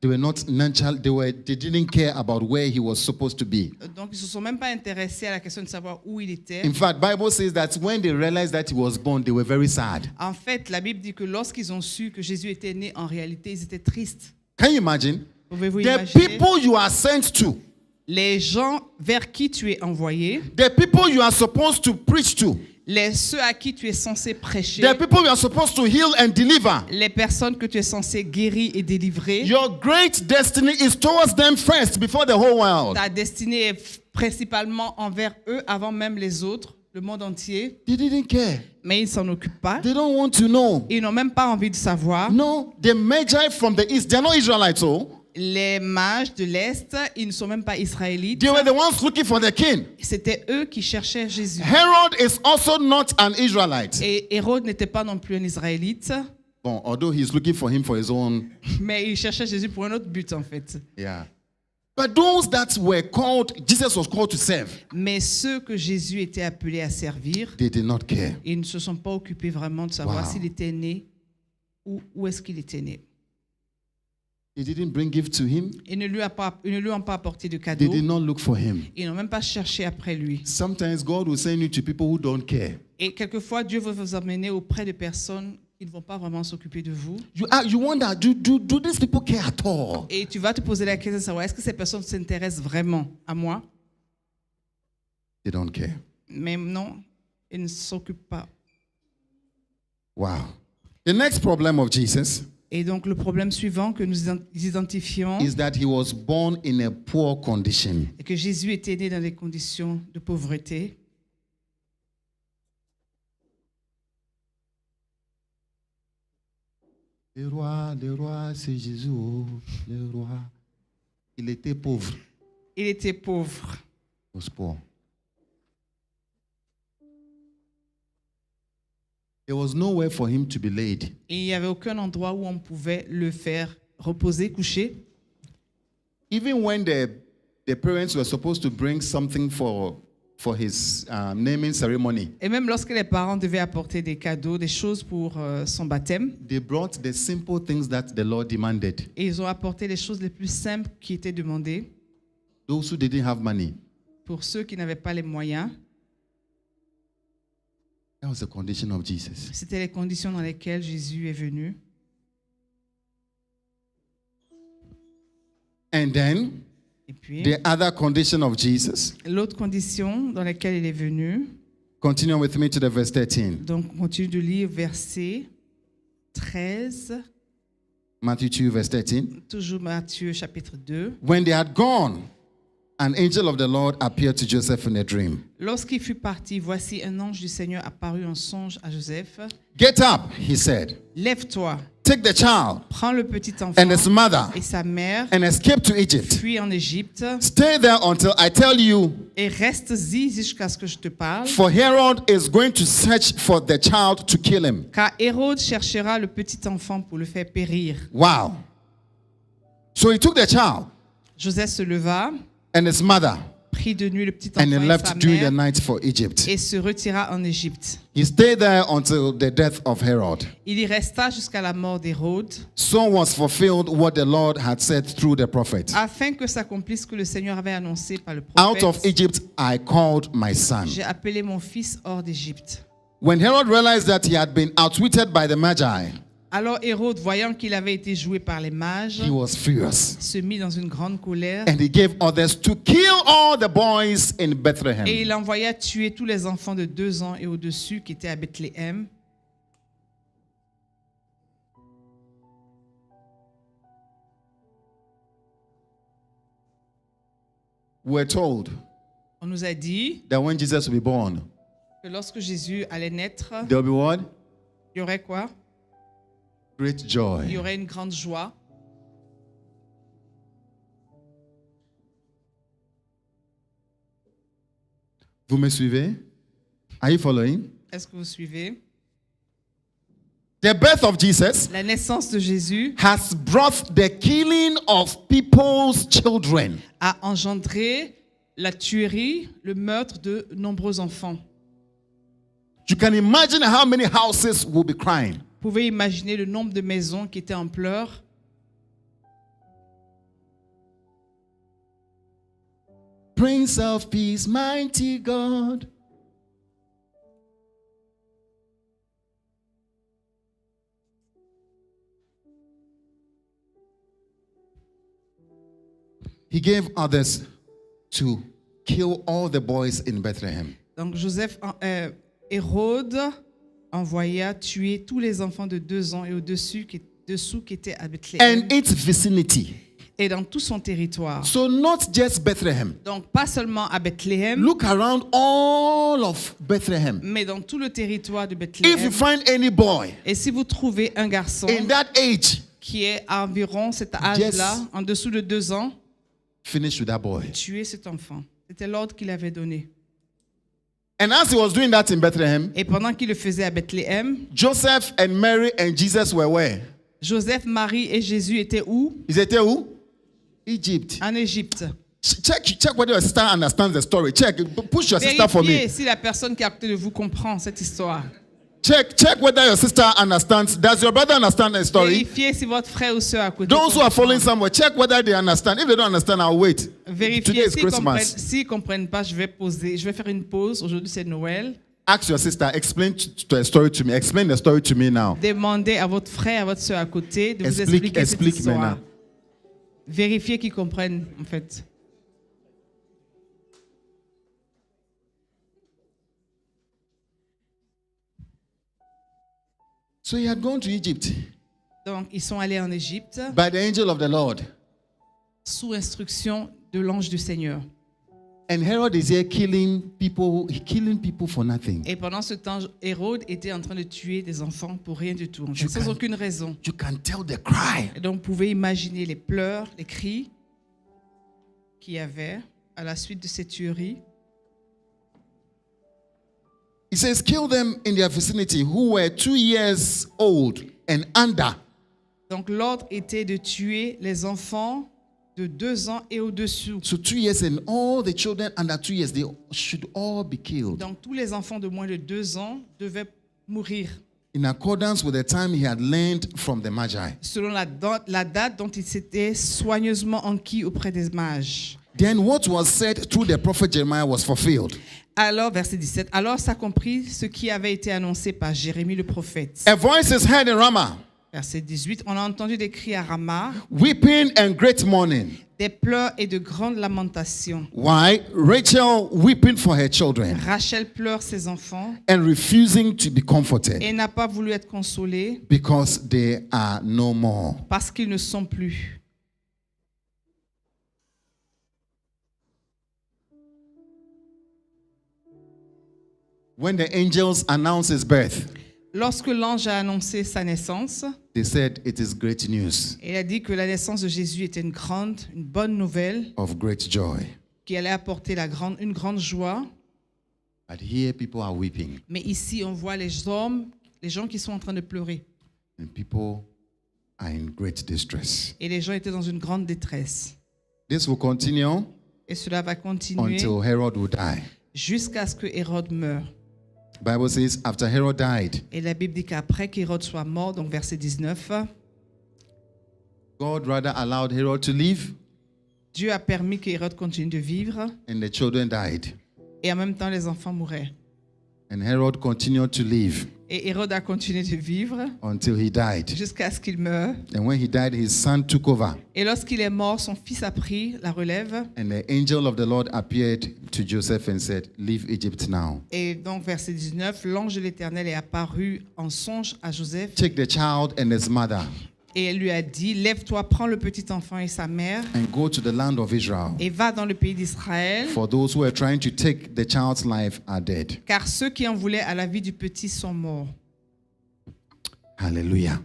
They were not nonchalant. They didn't care about where he was supposed to be. Donc, ils ne se sont même pas intéressés à la question de savoir où il était. In fact, Bible says that when they realized that he was born, they were very sad. En fait, la Bible dit que lorsqu'ils ont su que Jésus était né, en réalité, ils étaient tristes. Can you imagine? Pouvez-vous The imaginer? people you are sent to, Les gens vers qui tu es envoyé, the people you are supposed to preach to, ceux à qui tu es censé prêcher, the people you are supposed to heal and deliver, les personnes que tu es censé guérir et délivrer, your great destiny is towards them first before the whole world. ta destinée est principalement envers eux avant même les autres, le monde entier, They didn't care. mais ils ne s'en occupent pas. They don't want to know. Ils n'ont même pas envie de savoir. No, the Magi from the east, they're not Israelites, oh. Les mages de l'Est, ils ne sont même pas israélites. They were the ones looking for the king. C'était eux qui cherchaient Jésus. Herod is also not an Israelite. Et Hérode n'était pas non plus un Israélite, Bon, although he's looking for him for his own. mais il cherchait Jésus pour un autre but en fait. Yeah. But those that were called, Jesus was called to serve, Mais ceux que Jésus était appelé à servir, they did not care. ils ne se sont pas occupés vraiment de savoir Wow. s'il était né ou où est-ce qu'il était né. They didn't bring gift to him. Ils ne lui ont pas apporté de They cadeaux. did not look for him. Ils n'ont même pas cherché après lui. Sometimes God will send you to people who don't care. Et quelquefois, Dieu veut vous amener auprès de personnes qui ne vont pas vraiment s'occuper de vous. You wonder, do these people care at all? Et tu vas te poser la question de savoir, est-ce que ces personnes s'intéressent vraiment à moi? They don't care. Mais non, ils ne s'occupent pas. Wow. The next problem of Jesus Et donc, le problème suivant que nous identifions is that he was born in a poor condition. est que Jésus était né dans des conditions de pauvreté. Le roi, c'est Jésus, oh, le roi. Il était pauvre. Il était pauvre. He was poor. There was nowhere for him to be laid. Et il n'y avait aucun endroit où on pouvait le faire reposer, coucher. Even when the parents were supposed to bring something for his naming ceremony, Et même lorsque les parents devaient apporter des cadeaux, des choses pour son baptême, they brought the simple things that the Lord demanded. et ils ont apporté les choses les plus simples qui étaient demandées Those who didn't have money, pour ceux qui n'avaient pas les moyens. that was the condition of Jesus. C'était les conditions dans lesquelles Jésus est venu. And then, Et puis, the other condition of Jesus, l'autre condition dans laquelle il est venu, continue with me to the verse 13. donc on continue de lire verset 13, Matthew 2, verse 13. toujours Matthieu chapitre 2. When they had gone, an angel of the Lord appeared to Joseph in a dream. Lorsqu'il fut parti, voici un ange du Seigneur apparut en songe à Joseph. Get up, he said. Lève-toi, Take the child prends le petit enfant and his mother et sa mère, and escape to Egypt. fuis en Égypte Stay there until I tell you, et reste-y jusqu'à ce que je te parle. for Herod is going to search for the child to kill him. Car Hérode cherchera le petit enfant pour le faire périr. Wow. So he took the child Joseph se leva, and his mother prit de nuit le petit and he enfant et sa left during the mère night for Egypt. et se retira en Égypte. He stayed there until the death of Herod. Il y resta jusqu'à la mort d'Hérode, So was fulfilled what the Lord had said through the prophet. afin que s'accomplisse ce que le Seigneur avait annoncé par le Out of prophète. Egypt I called my son. J'ai appelé mon fils hors d'Égypte. When Herod realized that he had been outwitted by the Magi, Alors Hérode, voyant qu'il avait été joué par les mages, he was furious. se mit dans une grande colère And he gave orders to kill all the boys in Bethlehem. et il envoya tuer tous les enfants de 2 ans et au-dessus qui étaient à Bethléem. We're told On nous a dit that when Jesus will be born, que lorsque Jésus allait naître, there will be what? il y aurait quoi? Great Il y joy. aurait une grande joie. Vous me suivez? Are you following? Est-ce que vous suivez? The birth of Jesus La naissance de Jésus has brought the killing of people's children. a engendré la tuerie, le meurtre de nombreux enfants. You can imagine how many houses will be crying. Vous pouvez imaginer le nombre de maisons qui étaient en pleurs. Prince of Peace, mighty God. He gave others to kill all the boys in Bethlehem. Donc Hérode envoya tuer tous les enfants de 2 ans et au-dessous qui étaient à Bethléem And its vicinity. et dans tout son territoire. So not just Bethlehem. Donc pas seulement à Bethléem, Look around all of Bethlehem. mais dans tout le territoire de If you Bethléem. find any boy Et si vous trouvez un garçon in that age, qui est à environ cet âge-là, en dessous de 2 ans, finish with that boy. tuez cet enfant. C'était l'ordre qu'il avait donné. And as he was doing that in Bethlehem, Et pendant qu'il le faisait à Bethléem, Joseph and Mary and Jesus were where? Joseph, Marie et Jésus étaient où? Ils étaient où? Egypt. En Égypte. Check whether your sister understands the story. Check. Push your sister for Vérifiez me. si la personne qui est à côté de vous comprend cette histoire. Check whether your sister understands. Does your brother understand the story? Vérifiez si votre frère ou soeur à côté Those who are comprend. following somewhere, check whether they understand. If they don't understand, I'll wait. Today Vérifiez is Christmas. s'ils ne comprennent pas, je vais faire une pause. Aujourd'hui, c'est Noël. Ask your sister, explain the story to me. Explain the story to me now. Demandez à votre frère, à votre soeur à côté de vous expliquer cette Explique histoire. maintenant. Vérifiez qu'ils comprennent, en fait. So he had gone to Egypt Donc, ils sont allés en Égypte by the angel of the Lord. sous instruction de l'ange du Seigneur. And Herod is here killing people for nothing. Et pendant ce temps, Hérode était en train de tuer des enfants pour rien du tout, en fait, You sans can- aucune raison. You can tell the cry. Et donc, vous pouvez imaginer les pleurs, les cris qu'il y avait à la suite de ces tueries. He says, kill them in their vicinity who were 2 years old and under. Donc, l'ordre était de tuer les enfants de 2 ans et au-dessous. So 2 years and all the children under 2 years, they should all be killed. Donc, tous les enfants de moins de 2 ans devaient mourir In accordance with the time he had learned from the Magi. selon la date dont il s'était soigneusement enquis auprès des mages. Then what was said through the prophet Jeremiah was fulfilled. Alors, verset 17, alors s'accomplit ce qui avait été annoncé par Jérémie le prophète. A voice is heard in Ramah, Verset 18, on a entendu des cris à Rama, weeping and great mourning. des pleurs et de grandes lamentations. Why? Rachel weeping for her children Rachel pleure ses enfants and refusing to be comforted et n'a pas voulu être consolée because they are no more. parce qu'ils ne sont plus. When the angels announced his birth, Lorsque l'ange a annoncé sa naissance, they said it is great news il a dit que la naissance de Jésus était une bonne nouvelle of great joy. qui allait apporter une grande joie. But here people are weeping Mais ici, on voit les gens qui sont en train de pleurer. and people are in great distress. Et les gens étaient dans une grande détresse. This will continue Et cela va continuer until Herod will die. jusqu'à ce que Hérode meure. Bible says after Herod died, Et la Bible dit qu'après qu'Hérode soit mort, donc verset 19, God rather allowed Herod to live Dieu a permis qu'Hérode continue de vivre and the children died. et en même temps les enfants mouraient. And Herod continued to live. Et Hérode a continué de vivre until he died. jusqu'à ce qu'il meure. And when he died, his son took over. Et lorsqu'il est mort, son fils a pris la relève. And the angel of the Lord appeared to Joseph and said, "Leave Egypt now. Et donc, verset 19, l'ange de l'Éternel est apparu en songe à Joseph Take the child and his mother et elle lui a dit, lève-toi, prends le petit enfant et sa mère and go to the land of Israel. et va dans le pays d'Israël, For those who are trying to take the child's life are dead." car ceux qui en voulaient à la vie du petit sont morts. Hallelujah.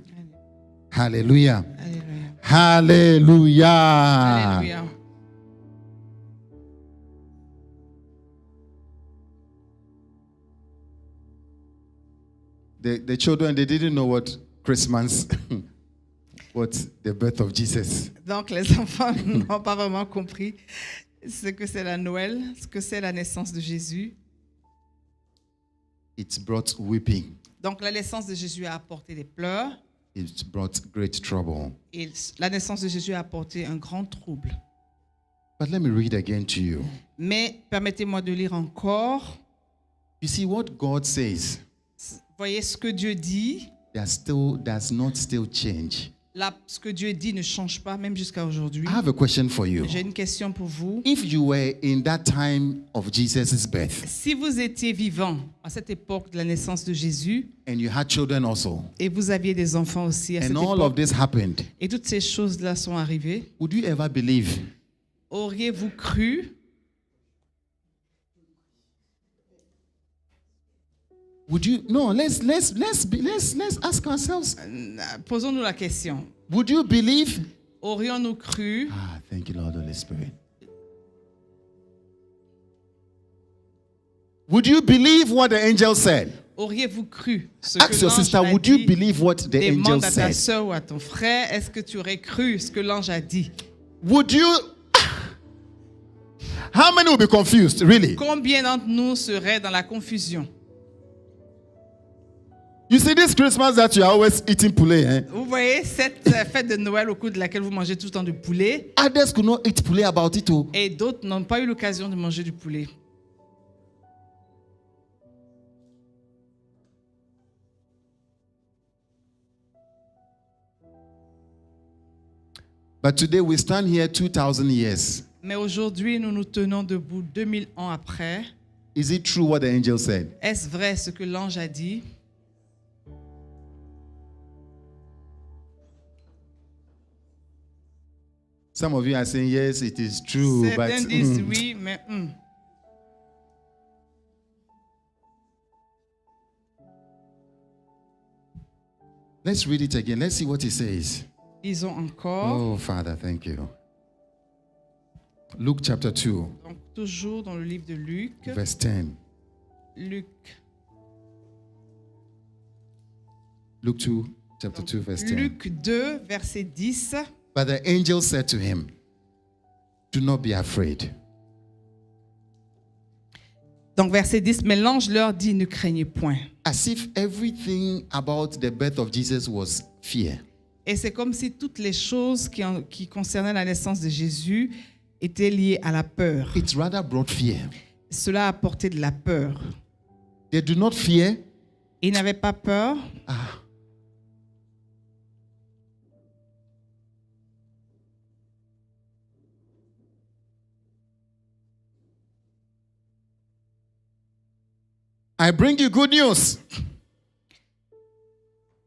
Hallelujah. Alléluia. Hallelujah. Alléluia. The children, they didn't know what Christmas, what the birth of Jesus. Donc, les enfants n'ont pas vraiment compris ce que c'est la Noël, ce que c'est la naissance de Jésus. It brought weeping. Donc, la naissance de Jésus a apporté des pleurs It brought great trouble. et la naissance de Jésus a apporté un grand trouble. But let me read again to you. Mais permettez-moi de lire encore. You see, what God says Voyez ce que Dieu dit. does not still change. Là, ce que Dieu dit ne change pas, même jusqu'à aujourd'hui. I have a question for you. J'ai une question pour vous. If you were in that time of Jesus' birth Si vous étiez vivant à cette époque de la naissance de Jésus, and you had children also, et vous aviez des enfants aussi à cette and all of époque, this happened, et toutes ces choses-là sont arrivées, would you ever believe? auriez-vous cru? Would you? No. Let's ask ourselves. Posons-nous la question. Would you believe? Aurions-nous cru? Ah, thank you, Lord, Holy Spirit. Would you believe what the angel said? Auriez-vous cru ce Ask que your l'ange sister, a would you dit? believe what the angel Demande à ta said? soeur ou à ton frère, est-ce que tu aurais cru ce que l'ange a dit? Would you? How many will be confused, really? Combien d'entre nous seraient dans la confusion? You see, this Christmas that you are always eating poulet, eh? Vous voyez cette fête de Noël au cours de laquelle vous mangez tout le temps du poulet, Others could not eat poulet about it, too. et d'autres n'ont pas eu l'occasion de manger du poulet. But today we stand here 2,000 years. Mais aujourd'hui, nous nous tenons debout 2000 ans après. Is it true what the angel said? Est-ce vrai ce que l'ange a dit? Some of you are saying, yes, it is true, but Certains disent oui, mais let's read it again. Let's see what it says. Lisons encore. Oh, Father, thank you. Luke chapter 2, Donc, toujours dans le livre de Luc. verse 10. Luc, Luke 2, chapter 2, verse 10. Luc 2, verset 10. But the angel said to him, "Do not be afraid. Donc, verset 10. Mais l'ange leur dit, ne craignez point. As if everything about the birth of Jesus was fear. Et c'est comme si toutes les choses qui concernaient la naissance de Jésus étaient liées à la peur. It rather brought fear. Cela a apporté de la peur. They do not fear. Ils n'avaient pas peur. I bring you good news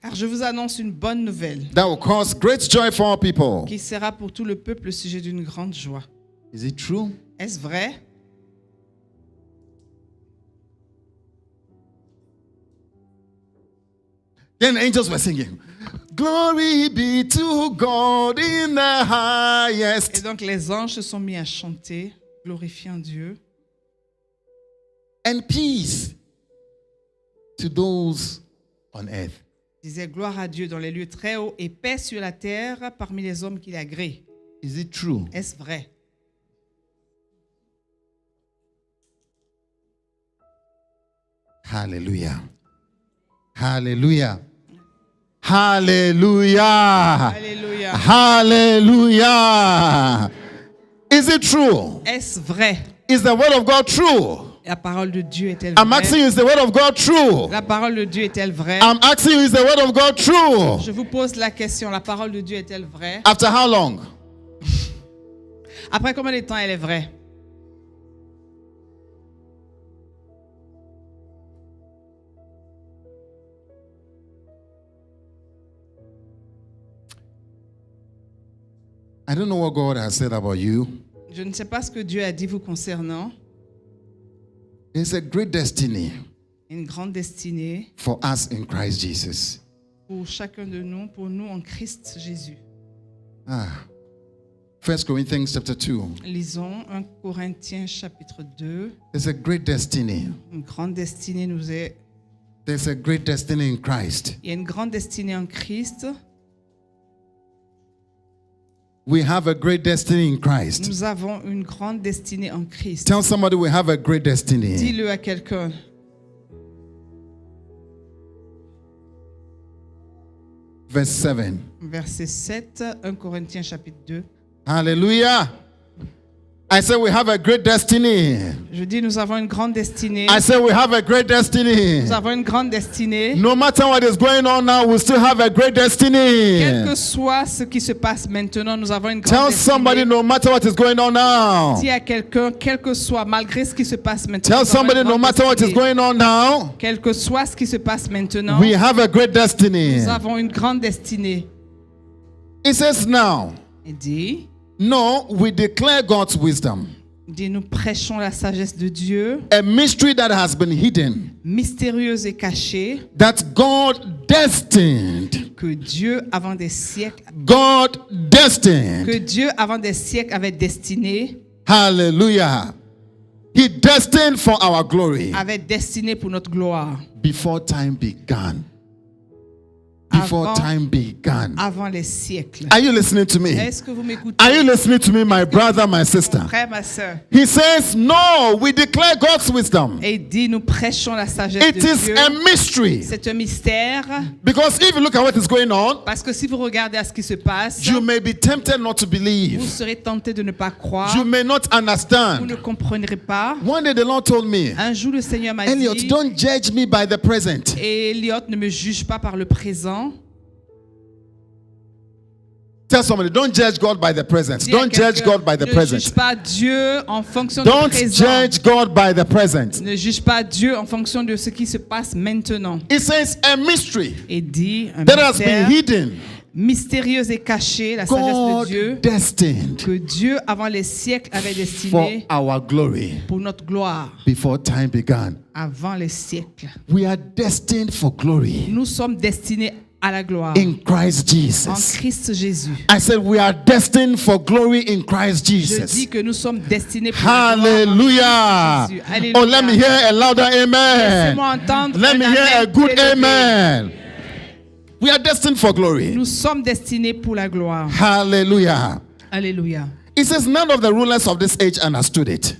Car je vous annonce une bonne nouvelle that will cause great joy for all people. qui sera pour tout le peuple le sujet d'une grande joie. Is it true? Est-ce vrai? Then the angels were singing, "Glory be to God in the Et highest, donc les anges se sont mis à chanter, glorifiant Dieu, and peace to those on earth." disait gloire à Dieu dans les lieux très hauts et paix sur la terre parmi les hommes qui l'agréent. Is it true? Est-ce vrai? Hallelujah. Hallelujah. Hallelujah. Alléluia. Hallelujah. Is it true? Est-ce vrai? Is the word of God true? La parole de Dieu est-elle I'm vraie? asking you, is the word of God true? La parole de Dieu est-elle vraie? I'm asking you, is the word of God true? Je vous pose la question, la parole de Dieu est-elle vraie? After how long? Après combien de temps elle est vraie? I don't know what God has said about you. Je ne sais pas ce que Dieu a dit vous concernant. There's a great destiny Une grande destinée for us in Christ Jesus. pour chacun de nous, pour nous en Christ Jésus. 1 Corinthians chapter 2. Lisons 1 Corinthiens chapitre 2. There's a great destiny. Une grande destinée nous est... There's a great destiny in Christ. Il y a une grande destinée en Christ. We have a great destiny in Christ. Nous avons une grande destinée en Christ. Tell somebody we have a great destiny. Dis-le à quelqu'un. Verse 7. Verset 7, 1 Corinthiens chapitre 2. Hallelujah. I say we have a great destiny. Je dis, nous avons une grande destinée. I say we have a great destiny. Nous avons une grande destinée. No matter what is going on now, we still have a great Quel destiny. que soit ce qui se passe maintenant, nous avons une grande Tell destinée. somebody no matter what is going on now. Dis à quelqu'un, quel que soit, malgré ce qui se passe maintenant, Tell nous avons une somebody no grande matter what is destinée. going on now. Quel que soit ce qui se passe maintenant, We have a great destiny. nous avons une grande destinée. It says now, Et dit, no, we declare God's wisdom, nous prêchons la sagesse de Dieu, a mystery that has been hidden, mystérieuse et cachée, that God destined, que Dieu, avant des siècles, God destined, que Dieu, avant des siècles, avait destiné, hallelujah. He destined for our glory avait destiné pour notre gloire, before time began. Before Avant- time began. avant les siècles. Are you listening to me? Est-ce que vous m'écoutez? Are you listening to me, my brother, my sister? Frère, ma soeur. He says, no, we declare God's wisdom. Et il dit, nous prêchons la sagesse It de is Dieu. a mystery. C'est un mystère, Because if you look at what is going on, parce que si vous regardez à ce qui se passe, you may be tempted not to vous believe. serez tenté de ne pas croire, You may not vous understand. ne comprendrez pas. One day the Lord told me, Un jour, le Seigneur m'a Elliot, dit, don't judge me by the present. et Elliot, ne me juge pas par le présent. Tell somebody, don't judge God by the present. Dis à Don't judge quelqu'un, God by the ne present. juge pas Dieu en fonction du Don't présent. judge God by the present. Ne juge pas Dieu en fonction de ce qui se passe maintenant. It says a mystery Et dit, un that has been mystère hidden. mystérieuse et cachée, la sagesse de God Dieu, destined que Dieu, avant les siècles, avait for destiné our glory pour notre gloire, before time began. avant les siècles. We are destined for glory Nous sommes destinés à la gloire in Christ en Jesus. Christ Jésus. I said we are destined for glory in Christ Je Jesus. dis que nous sommes destinés pour la gloire en Hallelujah. Christ Jésus. Alléluia. Oh, let me hear a louder amen. Laissez-moi entendre Let un me hear a amen good élevé. amen. We are destined for glory. Nous sommes destinés pour la gloire. Hallelujah. Alléluia. It says none of the rulers of this age understood it.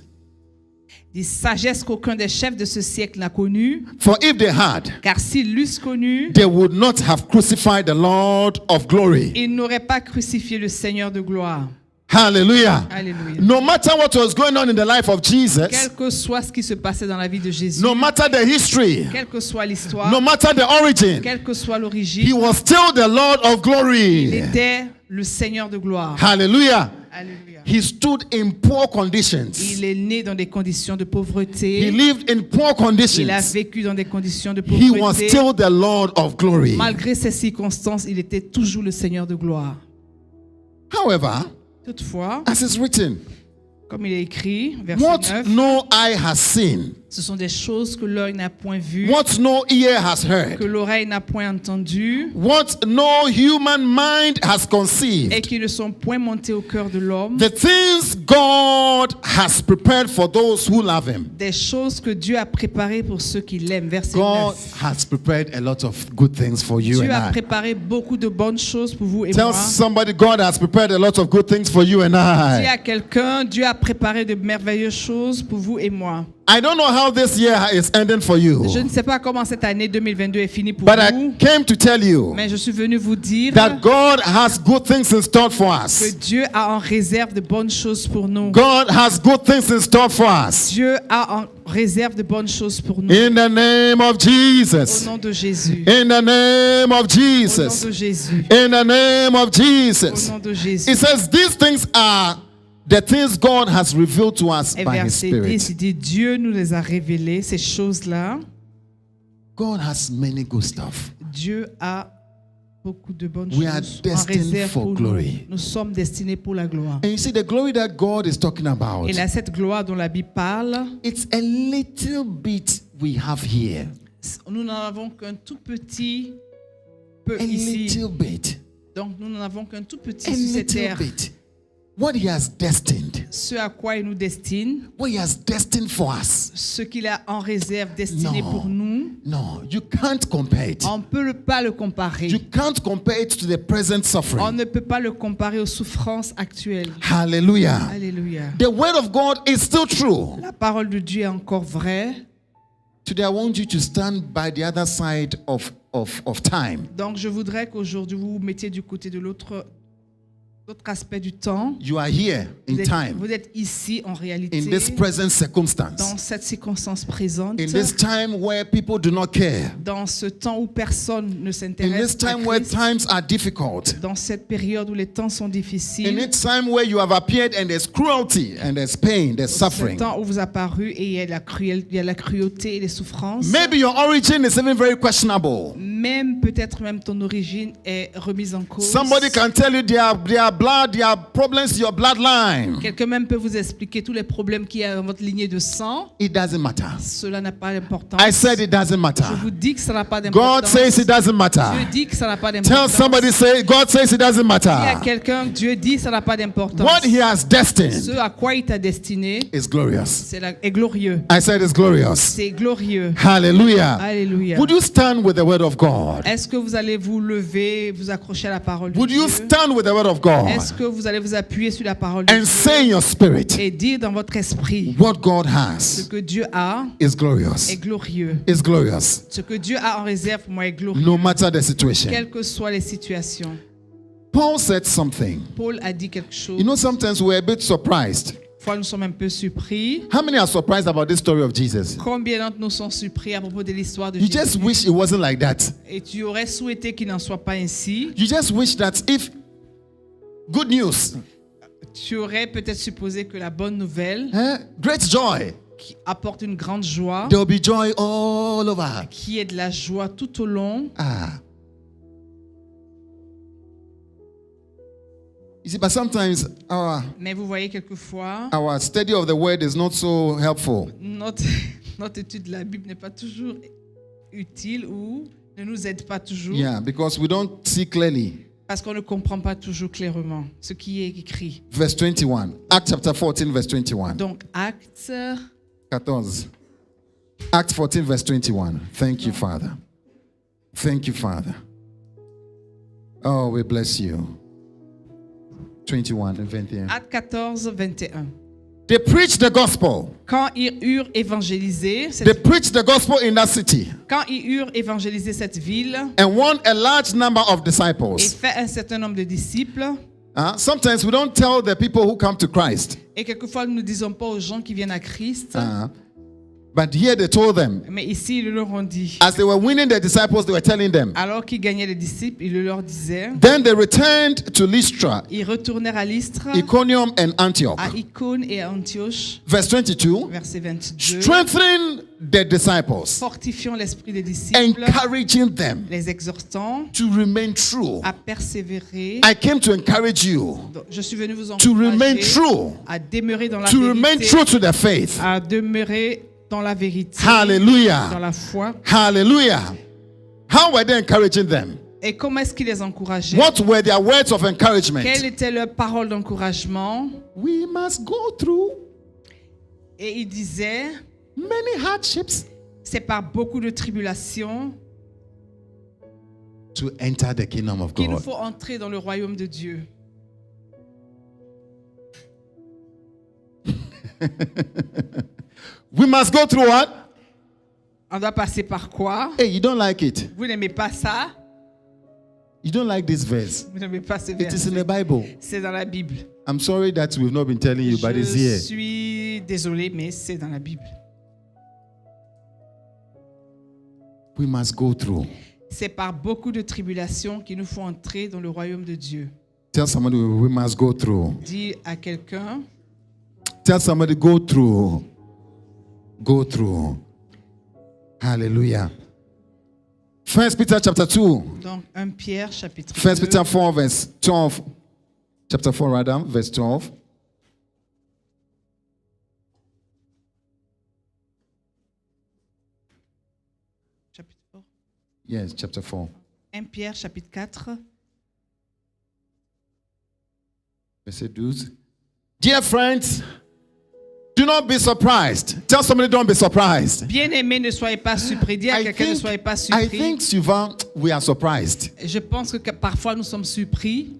Des sagesses qu'aucun des chefs de ce siècle n'a connues, For if they had, car s'ils l'eussent connu, they would not have crucified the Lord of glory. ils n'auraient pas crucifié le Seigneur de gloire. Hallelujah. Alléluia. No matter what was going on in the life of Jesus, Quel que soit ce qui se passait dans la vie de Jésus, no matter the history, quelle que soit l'histoire, no matter the origin, quelle que soit he l'origine, was still the Lord of il glory. était le Seigneur de gloire. Hallelujah. Alléluia. He stood in poor conditions. Il est né dans des conditions de He pauvreté. lived in poor Il a conditions. vécu dans des conditions de He was pauvreté. still the Lord of glory. Malgré ces circonstances, il était toujours le Seigneur de gloire. However, Toutefois, as is written, comme il est écrit, verset what 9, no eye has seen, ce sont des choses que l'œil n'a point vues, what no ear has que heard, l'oreille n'a point entendues what no human mind has et conceived, qui ne sont point montées au cœur de l'homme, the things God has prepared for those who love him. des choses que Dieu a préparées pour ceux qui l'aiment. Verset God 9. has prepared a lot of good things for you Dieu and a I. préparé beaucoup de bonnes choses pour vous et Tell moi. somebody, God has prepared a lot of good things for you and Dis I. à quelqu'un, Dieu a préparé de merveilleuses choses pour vous et moi. I don't know how this year is ending for you, Je ne sais pas comment cette année 2022 est finie pour but I vous, came to tell you mais je suis venu vous dire that God has good things in store for que us. Dieu a en réserve de bonnes choses pour nous. God has good things in store for us. Dieu a en réserve de bonnes choses pour nous. In the name of Au Jesus. nom de Jésus. In the name of Au nom Jesus. de Jésus. In the name of Au Jesus. nom de Jésus. It says these things are the things God has revealed to us Et by His verset 10, Spirit. il dit, Dieu nous les a révélées, ces choses-là. God has many good stuff. Dieu a beaucoup de bonnes We are choses en destined réserve for pour nous. glory. Nous sommes destinés pour la gloire. And you see, the glory that God is talking about, Et là, cette gloire dont la Bible parle, it's a little bit we have here. nous n'en avons qu'un tout petit peu A ici. little bit. Donc, nous n'en avons qu'un tout petit A sur cette little terre. bit. What He has destined. Ce à quoi il nous destine, What He has destined for us. ce qu'il a en réserve destiné No. pour nous, No, you can't compare it. on ne peut pas le comparer. You can't compare it to the present On suffering. ne peut pas le comparer aux souffrances actuelles. Hallelujah. Alléluia. The word of God is still true. La parole de Dieu est encore vraie. Today, I want you to stand by the other side of time. Donc, je voudrais qu'aujourd'hui, vous vous mettiez du côté de l'autre aspect du temps. You are here in time, Vous êtes ici en réalité in this present dans circumstance, cette circonstance présente, in this time where people do not care, dans ce temps où personne ne in s'intéresse this à time where Christ, times are difficult, dans cette période où les temps sont in difficiles, this time where you have appeared and there's cruelty and there's pain, there's ce suffering. temps où vous apparu et il y a la cruauté et les souffrances. Maybe your origin is even very questionable. Même peut-être même ton origine est remise en cause. Somebody can tell you their blood, their problems, your bloodline. Quelqu'un même peut vous expliquer tous les problèmes qu'il y a dans votre lignée de sang. It doesn't matter. Cela n'a pas d'importance. I said it doesn't matter. Je vous dis que ça n'a pas God d'importance. says it doesn't Dieu matter. dit que ça n'a pas Tell d'importance. somebody, say, God says it doesn't Il y a matter. quelqu'un, Dieu dit ça n'a pas d'importance. What He has Ce destined à quoi il t'a destiné is glorious. est glorieux. I said it's glorious. C'est glorieux. Hallelujah. Alléluia. Would you stand with the word of God? Est-ce que vous allez vous lever, vous accrocher à la parole de Would Dieu? you stand with the word of God Est-ce que vous allez vous appuyer sur la parole de and Dieu say in your spirit, et dire dans votre esprit what God ce has que Dieu a is glorious? est glorieux. It's glorious. Ce que Dieu a en réserve pour moi est glorieux. No matter the situation. Quelles que soient les situations. Paul said something. Paul a dit quelque chose. You know, sometimes we're a bit surprised. Fois, nous sommes un peu surpris. How many are surprised about this story of Jesus? Combien d'entre nous sont surpris à propos de l'histoire de You Jésus? just wish it wasn't like that. Et tu aurais souhaité qu'il n'en soit pas ainsi. You just wish that if good news, Tu aurais peut-être supposé que la bonne nouvelle, great joy, qui apporte une grande joie, there will be joy all over. qui est de la joie tout au long. You see, but sometimes Mais vous voyez, quelquefois, our study of the word is not so helpful. notre étude de la Bible n'est pas toujours utile ou ne nous aide pas toujours. Yeah, because we don't see clearly. Parce qu'on ne comprend pas toujours clairement ce qui est écrit. Verse 21. Acts chapter 14, verse 21. Donc, Actes 14. Acts 14, verse 21. Thank you, Father. Thank you, Father. Oh, we bless you. 21 and 21. Actes 14, 21. They preached the gospel. Quand ils eurent évangélisé They preached the gospel in that city cette ville and won a large number of et disciples. fait un certain nombre de disciples, Sometimes we don't tell the people who come to Christ. et quelquefois nous ne disons pas aux gens qui viennent à Christ, But here they told them, mais ici ils leur ont dit. as they were winning the disciples, they were telling them. Alors qu'ils gagnaient les disciples, ils le leur disaient. Then they returned to Lystra, Ils retournèrent à Lystre, Iconium, and Antioch. à Icône et à Antioche. Verse 22. Verset 22. Strengthening the disciples, Fortifiant l'esprit des disciples, encouraging them les exhortant to remain true. à persévérer. I came to encourage you Donc, je suis venu vous to remain encourager true, à demeurer dans la to remain vérité, true to the faith. à demeurer dans la vérité, dans Hallelujah. la foi. Hallelujah. How were they encouraging them? Et comment est-ce qu'il les encourageait? What were their words of encouragement? Quelle était leur parole d'encouragement? We must go through Et il disait, many hardships c'est par beaucoup de tribulations to enter the kingdom of qu'il nous God. faut entrer dans le royaume de Dieu. We must go through what? On doit passer par quoi? Hey, you don't like it? Vous n'aimez pas ça? You don't like this verse? Vous n'aimez pas ce It is in verset? the Bible. C'est dans la Bible. I'm sorry that we've not been telling you, but it's Je here. suis désolé, mais c'est dans la Bible. we must go through. C'est par beaucoup de tribulations qu'il nous faut entrer dans le royaume de Dieu. Tell somebody we must go through. Dis à quelqu'un, Tell somebody go through. Go through. Hallelujah. 1 Peter chapter 2. donc 1 Pierre chapitre 1 2, Peter 4 verse 12. Chapter 4 rather, verse 12. chapitre 4. Yes, chapter 4. 1 Pierre chapitre 4. Verse 12. Dear friends, do not be surprised. Tell somebody don't be surprised. Bien-aimés, ne soyez pas surpris. Dis à quelqu'un, ne soyez pas I surpris. think, Sylvain, we are surprised. Je pense que parfois nous sommes surpris.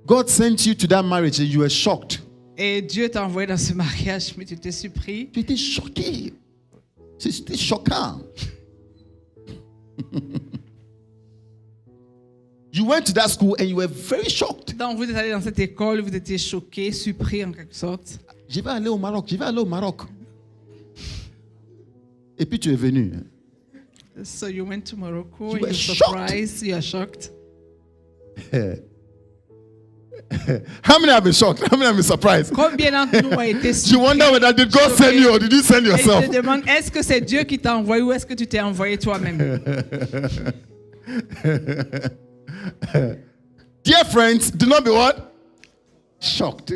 God sent you to that marriage and you were shocked. Et Dieu t'a envoyé dans ce mariage, mais tu étais surpris. Tu étais choqué. C'était choquant. You went to that school and you were very shocked. Donc vous êtes allé dans cette école, vous étiez choqué, surpris en quelque sorte. Je vais aller au Maroc, je vais aller au Maroc. Et puis tu es venu. So you went to Morocco, You were you're shocked. surprised, you are shocked. How many have been shocked? How many have been surprised? Combien d'entre nous ont été You surpris? wonder whether did God send you or did you send Et yourself? je te demande, est-ce que c'est Dieu qui t'a envoyé ou est-ce que tu t'es envoyé toi-même? Dear friends, do not be what? Shocked.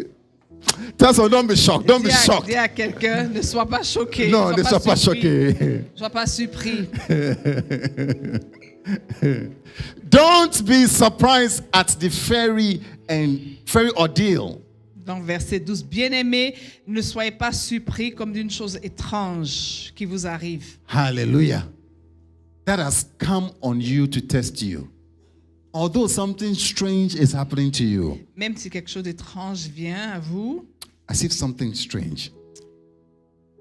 Tell someone, don't be shocked. Don't be shocked. Dis à quelqu'un, ne sois pas choqué. Non, ne sois pas surpris. choqué. Ne sois pas surpris. Don't be surprised at the fairy ordeal. Donc, verset 12. Bien-aimés, ne soyez pas surpris comme d'une chose étrange qui vous arrive. Hallelujah. That has come on you to test you. Although something strange is happening to you, Même si quelque chose d'étrange vient à vous, as if something strange.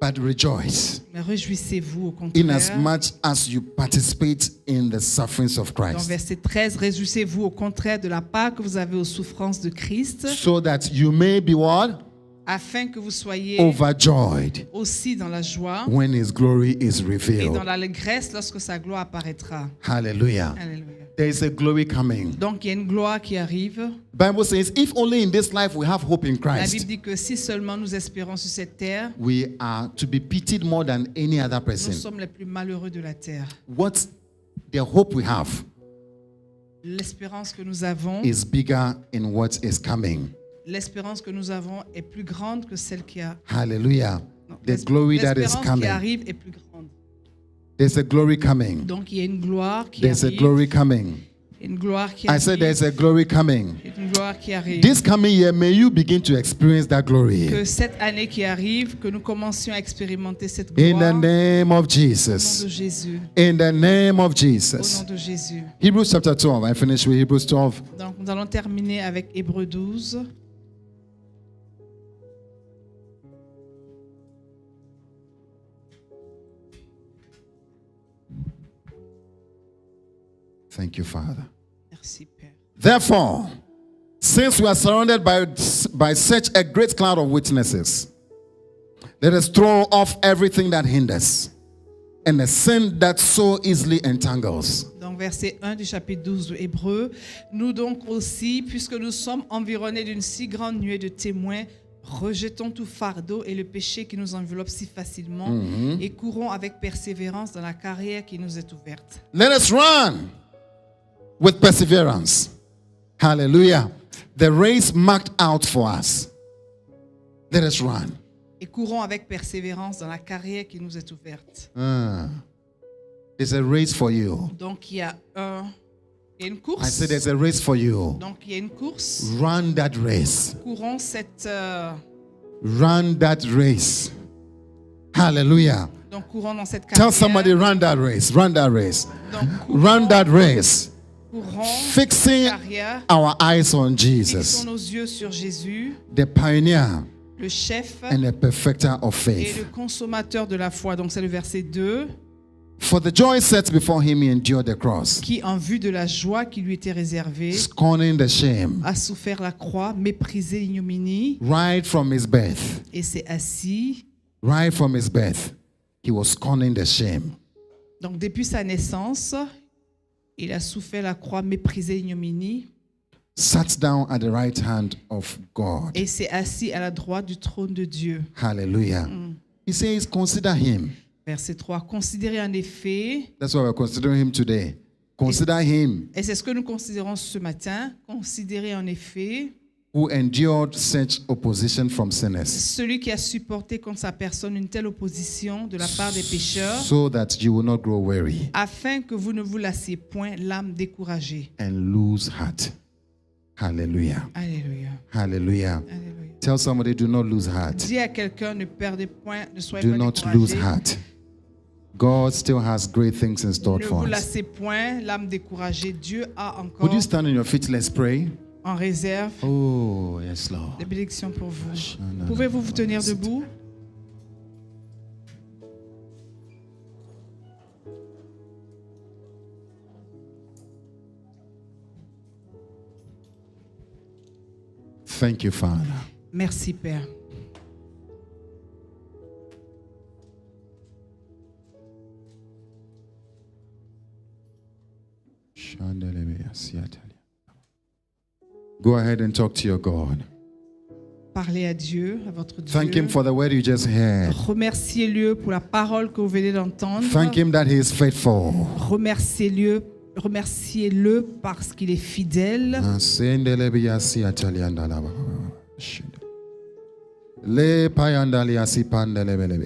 But rejoice mais réjouissez-vous au contraire. inasmuch as you participate in the sufferings of Dans Christ, verset 13, réjouissez-vous au contraire de la part que vous avez aux souffrances de Christ, so that you may be what? afin que vous soyez Overjoyed aussi dans la joie when his glory is et dans revealed. l'allégresse lorsque sa gloire apparaîtra. Hallelujah. Alléluia. There is a glory coming. Donc il y a une gloire qui arrive. Bible says, if only in this life we have hope in La Bible Christ, dit que si seulement nous espérons sur cette terre, we are to be pitied more than any other nous person. sommes les plus malheureux de la terre. What the hope we have L'espérance que nous avons, is bigger in what is coming. l'espérance que nous avons est plus grande que celle qui a. Hallelujah. Non, The glory that is l'espérance qui coming. arrive est plus grande. There's a glory coming. Donc il y a une gloire qui There's a arrive. glory coming. Une gloire qui I said there's arrive. a glory coming. Une gloire qui arrive. This coming year, may you begin to experience that glory. Que cette année qui arrive, que nous commencions à expérimenter cette In gloire. the name of Au nom Jesus. de Jésus. In the name of Au Jesus. nom de Jésus. Hebrews chapter 12. I finish with Hebrews 12. Donc nous allons terminer avec Hébreux 12. Thank you, Father. Merci Père. Therefore, since we are surrounded by such a great cloud of witnesses, let us throw off everything that hinders and the sin that so easily entangles. Donc verset 1 du chapitre 12 de Hébreux. Nous donc aussi, puisque nous sommes environnés d'une si grande nuée de témoins, rejetons tout fardeau et le péché qui nous enveloppe si facilement et courons avec persévérance dans la carrière qui nous est ouverte. Let us run with perseverance. Hallelujah. The race marked out for us. Let us run. Et courons avec persévérance dans la carrière qui nous est ouverte. There's a race for you. Donc il y a une I course. said there's a race for you. Donc il y a une course. Run that race. Courons cette Run that race. Hallelujah. donc courons dans cette Tell carrière. somebody, run that race. Run that race. Donc Run that race. courons Fixing carrière. our eyes on Fixons Jesus, nos yeux sur Jésus, the pioneer le chef and the perfecter of et le faith. consommateur de la foi. Donc c'est le verset 2. For the joy set before him, he endured the cross, Qui, en vue de la joie qui lui était réservée, scorning the shame, a souffert la croix, méprisé l'ignominie right from his birth. et s'est assis. Right from his birth, he was scorning the shame. Donc, depuis sa naissance, il a souffert la croix, méprisé l'ignominie sat down at the right hand of God. et s'est assis à la droite du trône de Dieu. Hallelujah. He says, consider him. Verset 3. Considérez en effet, That's why we're considering him today. Consider him et c'est ce que nous considérons ce matin, considérez en effet who endured such opposition from sinners, celui qui a supporté contre sa personne une telle opposition de la part des pécheurs, so that you will not grow weary afin que vous ne vous lassiez point l'âme découragée. and lose heart. Hallelujah. Alléluia. Hallelujah. Alléluia. Tell somebody, do not lose heart. Dis à quelqu'un, ne perdez point, ne soyez Do pas not lose découragés. heart. God still has great things in store Ne for vous us. lassez point, l'âme découragée. Dieu a Would encore you stand on your feet? Let's pray. en réserve Oh, yes, Lord. des bénédictions pour vous. Pouvez-vous vous tenir debout? Thank you, Father. Merci, Père. Go ahead and talk to your God. Parlez à Dieu, à votre Dieu. Thank Him for the word you just heard. Remerciez-le pour la parole que vous venez d'entendre. Thank Him that He is faithful. Remerciez-le parce qu'il est fidèle.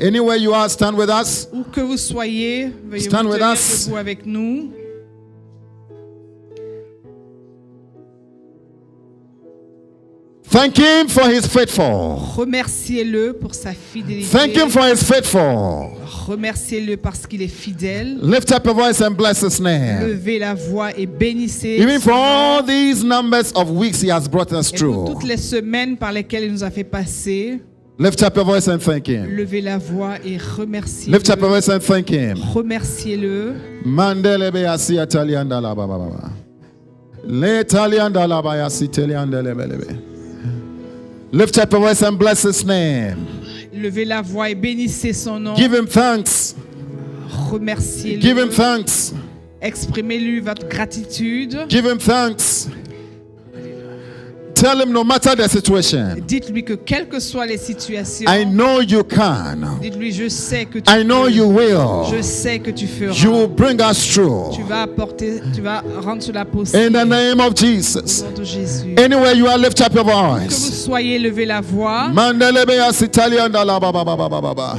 Anywhere you are, stand with us. Où que vous soyez, veuillez Stand vous with tenir us. debout avec nous. Thank Him for His faithful. Remerciez-le pour sa fidélité. Thank Him for His faithful. Remerciez-le parce qu'il est fidèle. Lift up your voice and bless His name. Levez la voix et bénissez. Even son for nom. all these numbers of weeks He has brought us Et pour through. toutes les semaines par lesquelles il nous a fait passer, Lift up your voice and thank Him. levez la voix et remerciez-le. Lift up your voice and thank Him. Remerciez-le. Mandelebe asi atalianda la baba baba. Le talianda la baya si talianda lebelebe. Lift up your voice and bless His name. Levez la voix et bénissez son nom. Give Him thanks. Remerciez-le. Give Him thanks. Exprimez-lui votre gratitude. Give Him thanks. Tell Him no matter the situation. Dites-lui que quelles que soient les situations, I know you can. dites-lui je sais que tu I know peux. you will. Je sais que tu feras. You will bring us through. Tu vas rendre cela possible. In the name of Au Jesus. nom de Jésus. Anywhere you are, lift up your Que vous voice. soyez, levez la voix. Mandelebe asi talianda la baba baba baba baba.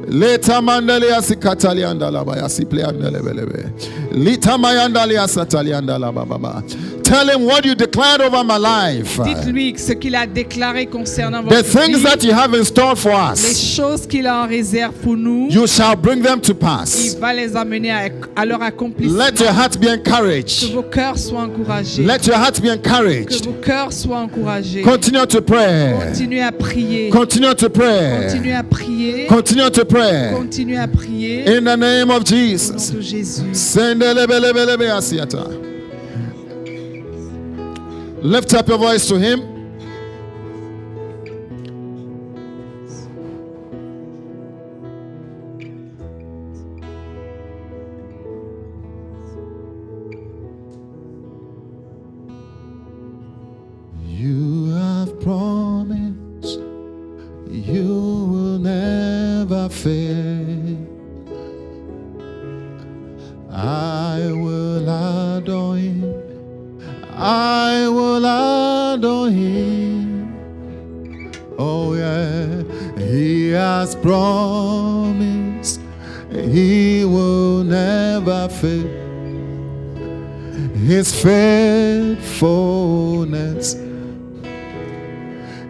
Leta mandele asi katalianda la baya si pleanda lebelebe. Lita mayanda li asatalianda la baba baba. Tell Him what you declared over my life. Dites-lui ce qu'il a déclaré concernant The votre things vie. that you have in store for Les us, choses qu'il a en réserve pour nous, you shall bring them to il pass. va les amener à leur accomplissement. Let your heart be Que encouraged. vos cœurs soient encouragés. Let your heart be Que encouraged. vos cœurs soient encouragés. Continue to pray. Continuez à prier. Continue to pray. Continuez à prier. Continue to pray. Continuez à prier. In the name of Au Jesus. nom de Jésus. Sendelebelebelebe asiata. Lift up your voice to Him. You have promised you will never fail. I will adore Him. I will adore Him. Oh yeah, He has promised He will never fail. His faithfulness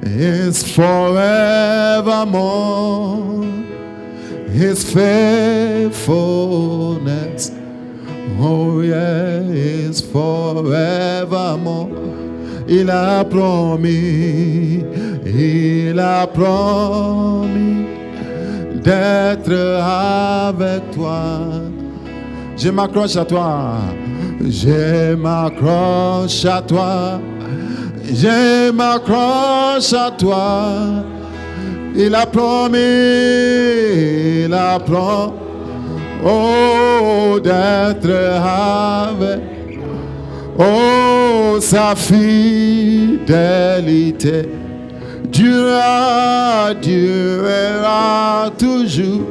is forevermore. His faithfulness, oh yeah, is forevermore. Il a promis d'être avec toi. Je m'accroche à toi, je m'accroche à toi, je m'accroche à toi. Il a promis Oh, d'être avec. Oh, sa fidélité durera toujours.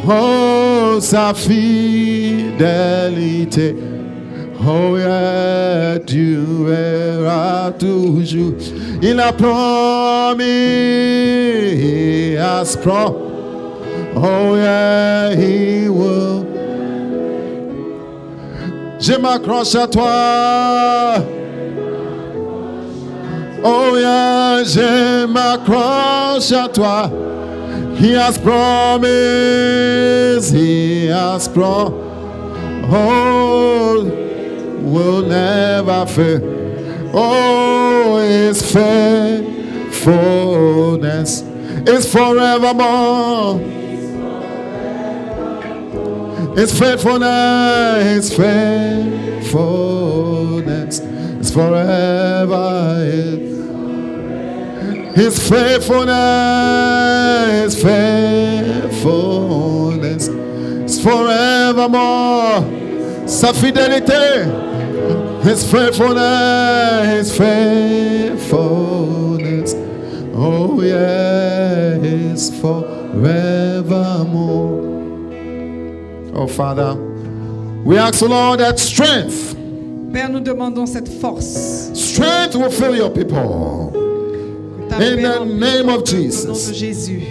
Oh, sa fidélité, oh yeah, durera toujours. Il a promis, he has promised. Oh yeah, he will. Je m'accroche à toi. Oh yeah, je m'accroche à toi. He has promised, he has promised. Oh, will never fail. Oh, his faithfulness is forevermore. His faithfulness is forever. His faithfulness is forevermore. Sa fidélité, his faithfulness, oh yeah, is forevermore. Oh Father, we ask, Lord, that strength. Père, nous demandons cette force. Strength will fill your people. Ta In paix the remplit name of au nom de Jesus. Jésus.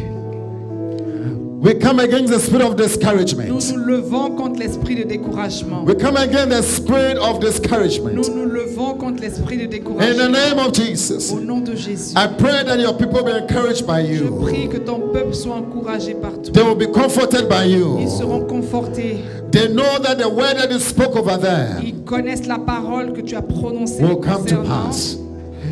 We come against the spirit of Nous discouragement. nous levons contre l'esprit de découragement. We come against the spirit of Nous discouragement. nous levons contre l'esprit de In the découragement. name of Jesus. Au nom de Jésus. I pray that your people be encouraged by Je prie you. que ton peuple soit encouragé par toi. They will be comforted by Ils you. seront confortés. They know that the word that is spoke over them Ils connaissent la parole que tu as prononcée will come to concernant. pass.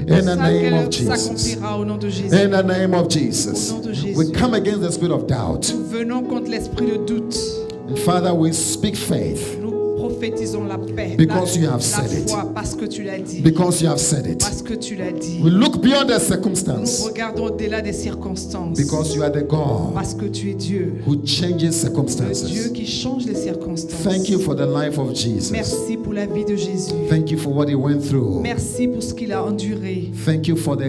In the name of Ça Jesus. s'accomplira au nom de Jésus. In the name of Jesus. Au nom de Jésus. We come against the spirit of doubt. Nous venons contre l'esprit de doute. And Father, we speak faith Nous prophétisons la paix, Because la, you have la said it. foi, parce que tu l'as dit. because you have said it. Parce que tu l'as dit. We look beyond the Nous circumstance regardons au-delà des circonstances. because you are the God Parce que tu es Dieu. who changes Le Dieu circumstances. qui change les circonstances. Thank you for the life of Jesus. Merci pour la vie de Jésus. Thank you for what he went through. Merci pour ce qu'il a enduré. Thank you for the